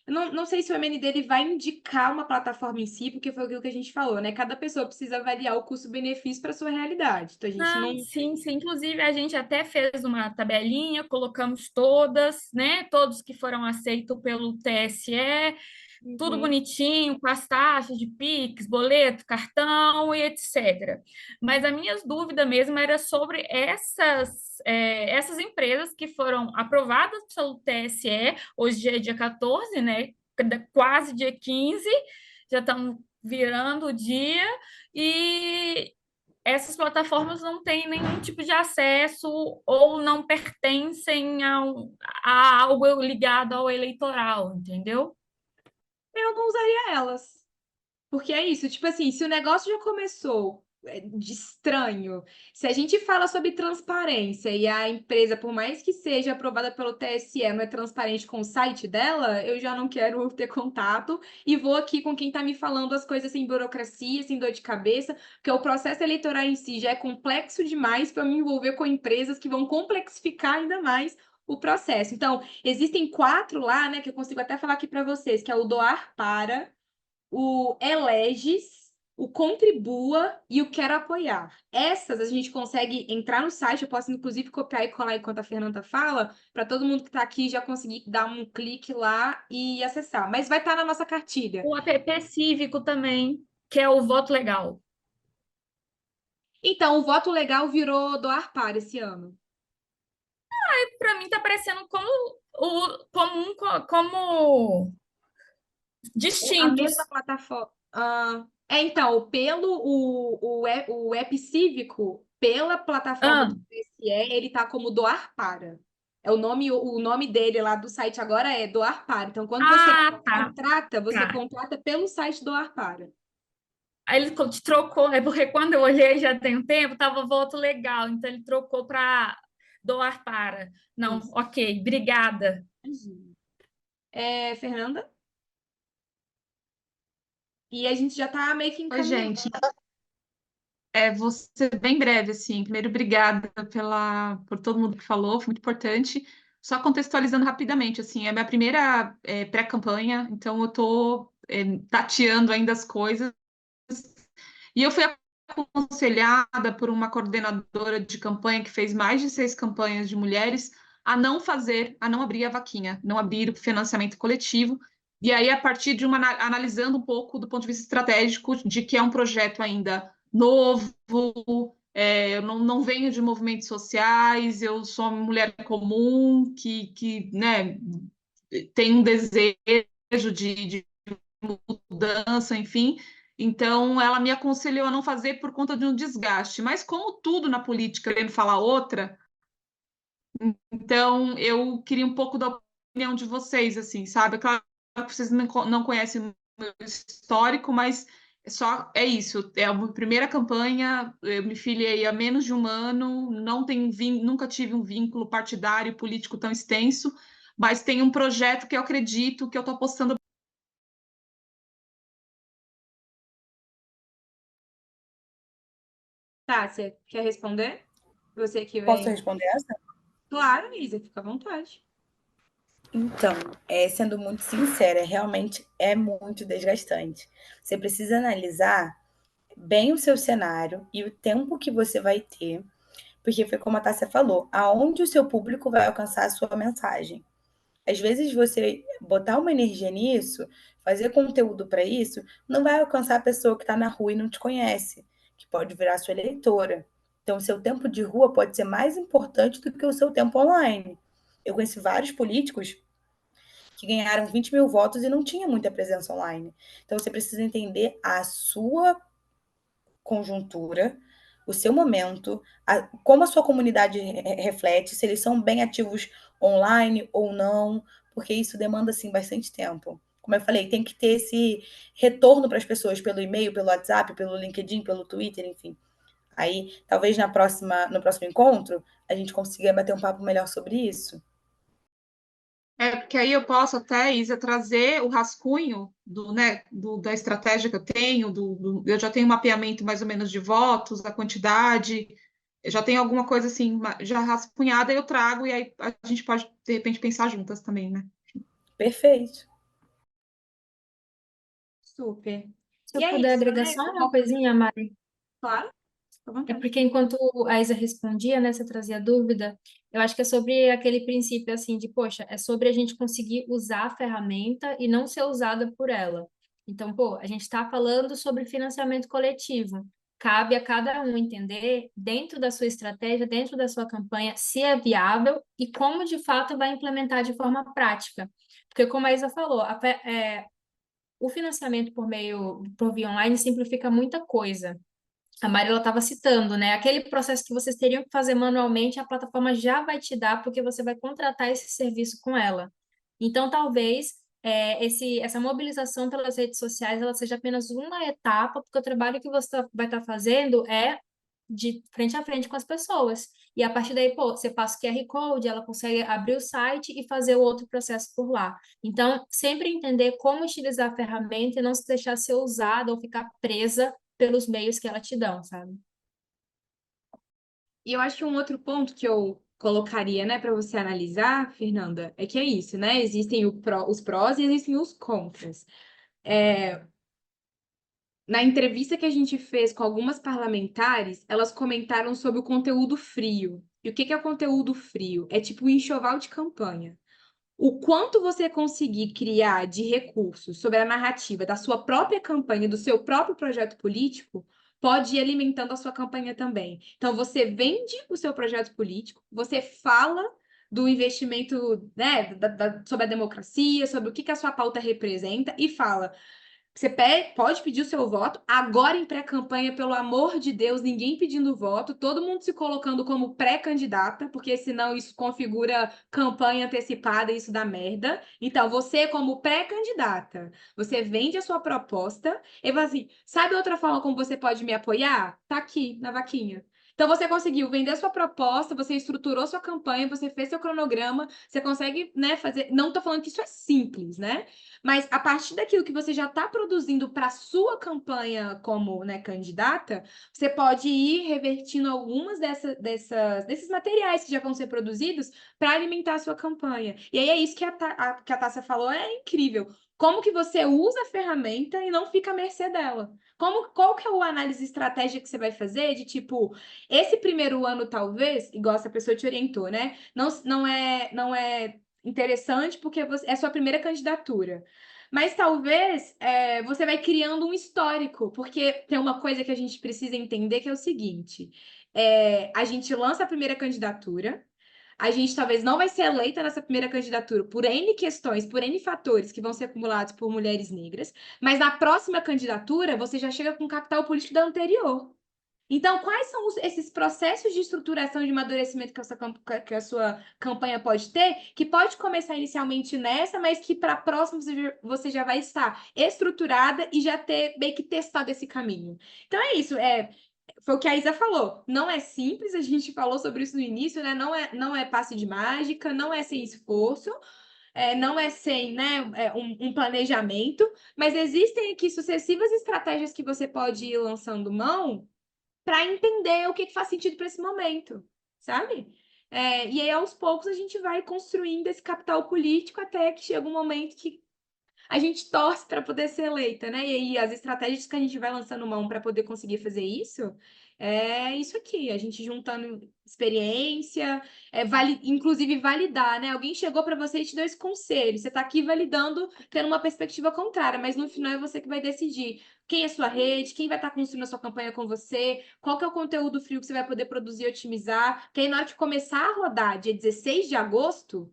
eu não sei se o MND ele vai indicar uma plataforma em si, porque foi aquilo que a gente falou, né? Cada pessoa precisa avaliar o custo-benefício para sua realidade. Então, a gente não. Não, sim, sim. Inclusive, a gente até fez uma tabelinha, colocamos todas, né? Todos que foram aceitos pelo TSE, tudo Uhum. bonitinho, com as taxas de Pix, boleto, cartão e etc. Mas a minha dúvida mesmo era sobre essas empresas que foram aprovadas pelo TSE, hoje é dia 14, né? Quase dia 15, já estamos virando o dia, e essas plataformas não têm nenhum tipo de acesso ou não pertencem a algo ligado ao eleitoral, entendeu? Eu não usaria elas. Porque é isso, tipo assim, se o negócio já começou de estranho, se a gente fala sobre transparência e a empresa, por mais que seja aprovada pelo TSE, não é transparente com o site dela, eu já não quero ter contato e vou aqui com quem tá me falando as coisas sem burocracia, sem dor de cabeça, porque o processo eleitoral em si já é complexo demais para me envolver com empresas que vão complexificar ainda mais o processo. Então, existem 4 lá, né, que eu consigo até falar aqui para vocês, que é o Doar Para, o Eleges, o Contribua e o Quero Apoiar. Essas a gente consegue entrar no site, eu posso inclusive copiar e colar enquanto a Fernanda fala, para todo mundo que está aqui já conseguir dar um clique lá e acessar. Mas vai estar na nossa cartilha. O app cívico também, que é o voto legal. Então, o voto legal virou Doar Para esse ano. Para mim, está parecendo como A mesma distintos. plataforma. Então, o app cívico, pela plataforma Ah, do TSE, ele tá como Doar Para. É o nome dele lá do site agora é Doar Para. Então, quando tá, você tá. contrata pelo site Doar Para. Aí ele te trocou, é porque quando eu olhei já tem um tempo, estava voto legal, então ele trocou para doar para. Não, Isso. ok, obrigada. Fernanda? E a gente já tá meio que Oi, encaminhando. gente. Vou ser bem breve, assim. Primeiro, obrigada por todo mundo que falou, foi muito importante. Só contextualizando rapidamente, assim, é a minha primeira pré-campanha, então eu estou tateando ainda as coisas. E eu fui aconselhada por uma coordenadora de campanha que fez mais de 6 campanhas de mulheres a não abrir a vaquinha, não abrir o financiamento coletivo. E aí, a partir de analisando um pouco do ponto de vista estratégico, de que é um projeto ainda novo, eu não venho de movimentos sociais, eu sou uma mulher comum que né, tem um desejo de mudança, enfim. Então, ela me aconselhou a não fazer por conta de um desgaste. Mas como tudo na política, querendo falar outra, então eu queria um pouco da opinião de vocês, assim, sabe? Claro que vocês não conhecem o meu histórico, mas é isso. É a minha primeira campanha, eu me filiei há menos de um ano, não tenho nunca tive um vínculo partidário político tão extenso, mas tem um projeto que eu acredito que eu estou apostando. Tá, você quer responder? Você que Posso vem. responder essa? Claro, Isa, fica à vontade. Então, sendo muito sincera, realmente é muito desgastante. Você precisa analisar bem o seu cenário e o tempo que você vai ter, porque foi como a Tássia falou, aonde o seu público vai alcançar a sua mensagem. Às vezes você botar uma energia nisso, fazer conteúdo para isso, não vai alcançar a pessoa que está na rua e não te conhece, que pode virar sua eleitora. Então, o seu tempo de rua pode ser mais importante do que o seu tempo online. Eu conheci vários políticos que ganharam 20 mil votos e não tinha muita presença online. Então, você precisa entender a sua conjuntura, o seu momento, como a sua comunidade reflete, se eles são bem ativos online ou não, porque isso demanda, assim, bastante tempo. Como eu falei, tem que ter esse retorno para as pessoas pelo e-mail, pelo WhatsApp, pelo LinkedIn, pelo Twitter, enfim. Aí, talvez no próximo encontro, a gente consiga bater um papo melhor sobre isso. É, porque aí eu posso até, Isa, trazer o rascunho da estratégia que eu tenho, eu já tenho um mapeamento mais ou menos de votos, a quantidade, eu já tenho alguma coisa assim, já rascunhada, eu trago, e aí a gente pode, de repente, pensar juntas também, né? Perfeito. Super. Se E eu é puder isso, agregar né? só uma coisinha, Mari. Claro, fica à É vontade. porque enquanto a Isa respondia, né, você trazia dúvida, eu acho que é sobre aquele princípio assim de, poxa, é sobre a gente conseguir usar a ferramenta e não ser usada por ela. Então, pô, a gente está falando sobre financiamento coletivo. Cabe a cada um entender, dentro da sua estratégia, dentro da sua campanha, se é viável e como de fato vai implementar de forma prática. Porque, como a Isa falou, o financiamento por via online simplifica muita coisa. A Marília estava citando, né? Aquele processo que vocês teriam que fazer manualmente, a plataforma já vai te dar, porque você vai contratar esse serviço com ela. Então, talvez essa mobilização pelas redes sociais ela seja apenas uma etapa, porque o trabalho que você vai estar fazendo é de frente a frente com as pessoas. E a partir daí, pô, você passa o QR Code, ela consegue abrir o site e fazer o outro processo por lá. Então, sempre entender como utilizar a ferramenta e não se deixar ser usada ou ficar presa pelos meios que ela te dão, sabe? E eu acho que um outro ponto que eu colocaria, né, para você analisar, Fernanda, é que é isso, né? Existem os prós e existem os contras. Na entrevista que a gente fez com algumas parlamentares, elas comentaram sobre o conteúdo frio. E o que que é o conteúdo frio? É tipo um enxoval de campanha. O quanto você conseguir criar de recursos sobre a narrativa da sua própria campanha, do seu próprio projeto político, pode ir alimentando a sua campanha também. Então, você vende o seu projeto político, você fala do investimento, né, sobre a democracia, sobre o que que a sua pauta representa e fala. Você pode pedir o seu voto agora em pré-campanha, pelo amor de Deus, ninguém pedindo voto, todo mundo se colocando como pré-candidata, porque senão isso configura campanha antecipada e isso dá merda. Então, você, como pré-candidata, você vende a sua proposta e fala assim: sabe outra forma como você pode me apoiar? Tá aqui, na vaquinha. Então, você conseguiu vender a sua proposta, você estruturou sua campanha, você fez seu cronograma, você consegue, né, fazer. Não tô falando que isso é simples, né? Mas a partir daquilo que você já está produzindo para a sua campanha como, né, candidata, você pode ir revertindo algumas desses materiais que já vão ser produzidos para alimentar a sua campanha. E aí é isso que que a Tássia falou, é incrível. Como que você usa a ferramenta e não fica à mercê dela? Qual que é a análise estratégica que você vai fazer de tipo, esse primeiro ano, talvez, igual essa pessoa te orientou, né? Não é interessante porque é sua primeira candidatura. Mas talvez você vai criando um histórico, porque tem uma coisa que a gente precisa entender que é o seguinte: a gente lança a primeira candidatura, a gente talvez não vai ser eleita nessa primeira candidatura por N questões, por N fatores que vão ser acumulados por mulheres negras, mas na próxima candidatura você já chega com capital político da anterior. Então, quais são esses processos de estruturação e de amadurecimento que a sua campanha pode ter, que pode começar inicialmente nessa, mas que para a próxima você já vai estar estruturada e já ter meio que testado esse caminho. Então, é isso. Foi o que a Isa falou. Não é simples, a gente falou sobre isso no início, né? Não é passe de mágica, não é sem esforço. Não é sem, né, um planejamento, mas existem aqui sucessivas estratégias que você pode ir lançando mão para entender o que faz sentido para esse momento, sabe? E aí, aos poucos, a gente vai construindo esse capital político até que chega um momento que a gente torce para poder ser eleita, né? E aí, as estratégias que a gente vai lançando mão para poder conseguir fazer isso é isso aqui, a gente juntando experiência, inclusive validar, né? Alguém chegou para você e te deu esse conselho, você está aqui validando, tendo uma perspectiva contrária, mas no final é você que vai decidir quem é sua rede, quem vai estar construindo a sua campanha com você, qual que é o conteúdo frio que você vai poder produzir e otimizar, porque aí na hora de começar a rodar, dia 16 de agosto,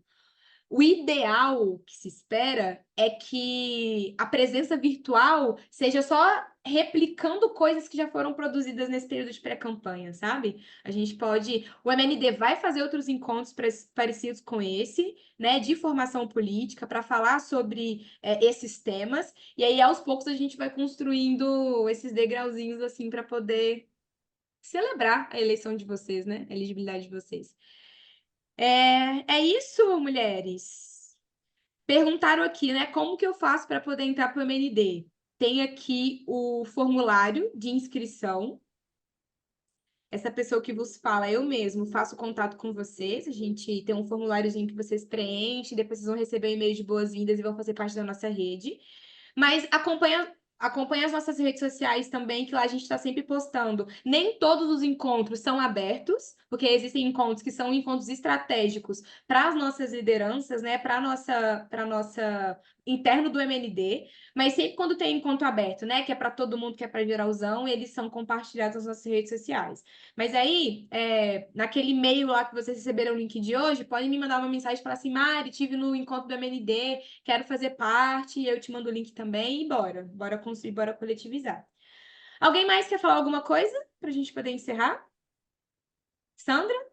o ideal que se espera é que a presença virtual seja só replicando coisas que já foram produzidas nesse período de pré-campanha, sabe? A gente pode. O MND vai fazer outros encontros parecidos com esse, né, de formação política, para falar sobre esses temas, e aí aos poucos a gente vai construindo esses degrauzinhos assim para poder celebrar a eleição de vocês, né? A elegibilidade de vocês. É isso, mulheres. Perguntaram aqui, né? Como que eu faço para poder entrar para o MND? Tem aqui o formulário de inscrição. Essa pessoa que vos fala, eu mesmo, faço contato com vocês. A gente tem um formuláriozinho que vocês preenchem, depois vocês vão receber um e-mail de boas-vindas e vão fazer parte da nossa rede. Mas acompanha as nossas redes sociais também, que lá a gente está sempre postando. Nem todos os encontros são abertos, porque existem encontros que são encontros estratégicos para as nossas lideranças, né? Para nossa interno do MND, mas sempre quando tem encontro aberto, né? Que é para todo mundo, que é para geralzão, eles são compartilhados nas nossas redes sociais. Mas aí, naquele e-mail lá que vocês receberam o link de hoje, podem me mandar uma mensagem e falar assim, Mari, tive no encontro do MND, quero fazer parte, eu te mando o link também e bora construir, bora coletivizar. Alguém mais quer falar alguma coisa para a gente poder encerrar? Sandra?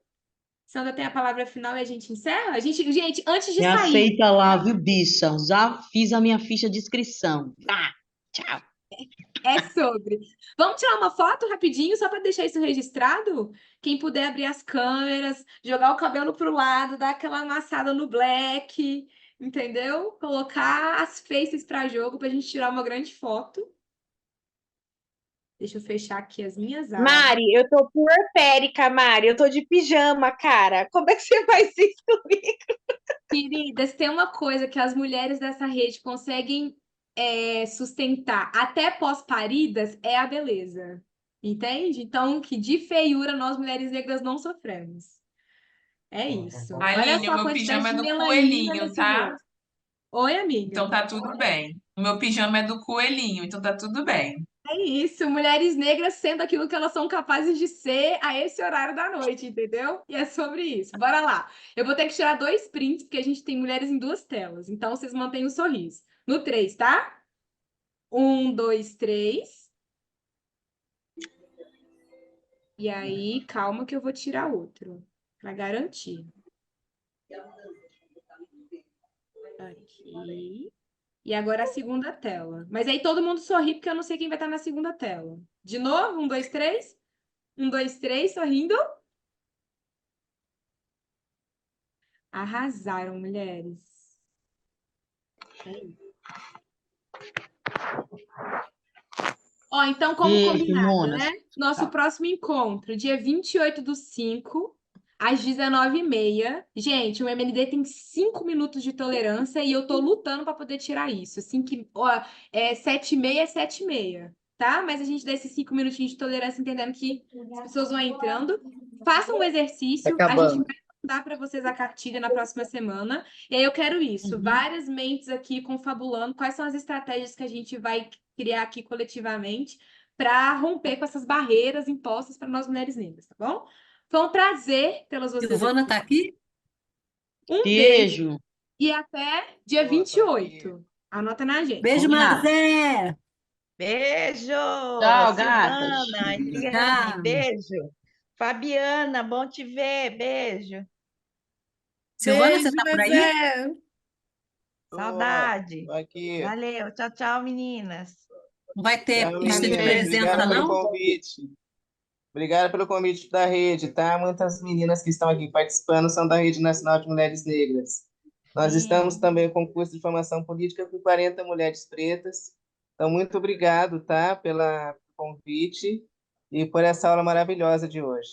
Sandra tem a palavra final e a gente encerra? Gente, antes de Me sair, aceita lá, viu, bicha? Já fiz a minha ficha de inscrição. Tá, tchau. é sobre. Vamos tirar uma foto rapidinho, só para deixar isso registrado? Quem puder abrir as câmeras, jogar o cabelo pro lado, dar aquela amassada no black, entendeu? Colocar as faces para jogo para a gente tirar uma grande foto. Deixa eu fechar aqui as minhas abas. Mari, eu tô puerpérica, Mari. Eu tô de pijama, cara. Como é que você faz isso comigo? Queridas, tem uma coisa que as mulheres dessa rede conseguem sustentar até pós-paridas, é a beleza. Entende? Então, que de feiura nós, mulheres negras, não sofremos. É isso. Olha Aline, só o a meu quantidade pijama é de do melanina coelhinho, nesse tá? rosto. Oi, amiga. Então tá tudo bem. O meu pijama é do coelhinho, então tá tudo bem. É isso, mulheres negras sendo aquilo que elas são capazes de ser a esse horário da noite, entendeu? E é sobre isso. Bora lá. Eu vou ter que tirar 2 prints, porque a gente tem mulheres em 2 telas. Então, vocês mantêm o sorriso. No 3, tá? 1, 2, 3. E aí, calma que eu vou tirar outro, para garantir. Aqui. E agora a segunda tela. Mas aí todo mundo sorri, porque eu não sei quem vai estar na segunda tela. De novo, 1, 2, 3. 1, 2, 3, sorrindo. Arrasaram, mulheres. É isso. Ó, então, como Beijo, combinado, monas. né? Nosso Tchau. próximo encontro, dia 28/5, às 19h30. Gente, o MND tem 5 minutos de tolerância e eu tô lutando para poder tirar isso. Assim que, ó, 7h30 é 7h30, tá? Mas a gente dá esses 5 minutinhos de tolerância, entendendo que as pessoas vão entrando. Façam o exercício, a gente vai mandar para vocês a cartilha na próxima semana. E aí eu quero isso, várias mentes aqui confabulando quais são as estratégias que a gente vai criar aqui coletivamente para romper com essas barreiras impostas para nós mulheres negras, tá bom? Foi um prazer tê-las vocês Silvana aqui. tá aqui? Um beijo Beijo. e até dia Boa, 28. Anota na agenda. Beijo, Combinado. Mazé. Beijo! Tchau, gatas. Silvana, Eliane, Tchau. beijo. Fabiana, bom te ver, beijo. Silvana, você Beijo, tá por aí? Mazé. Saudade. Tô aqui. Valeu, tchau, tchau, meninas. Não vai ter Tchau, pista de meninas. Beijo. presença, Obrigado pelo não? convite. Obrigado pelo convite da rede, tá? Muitas meninas que estão aqui participando são da Rede Nacional de Mulheres Negras. Nós estamos também com o curso de formação política com 40 mulheres pretas. Então, muito obrigado, tá? Pelo convite e por essa aula maravilhosa de hoje.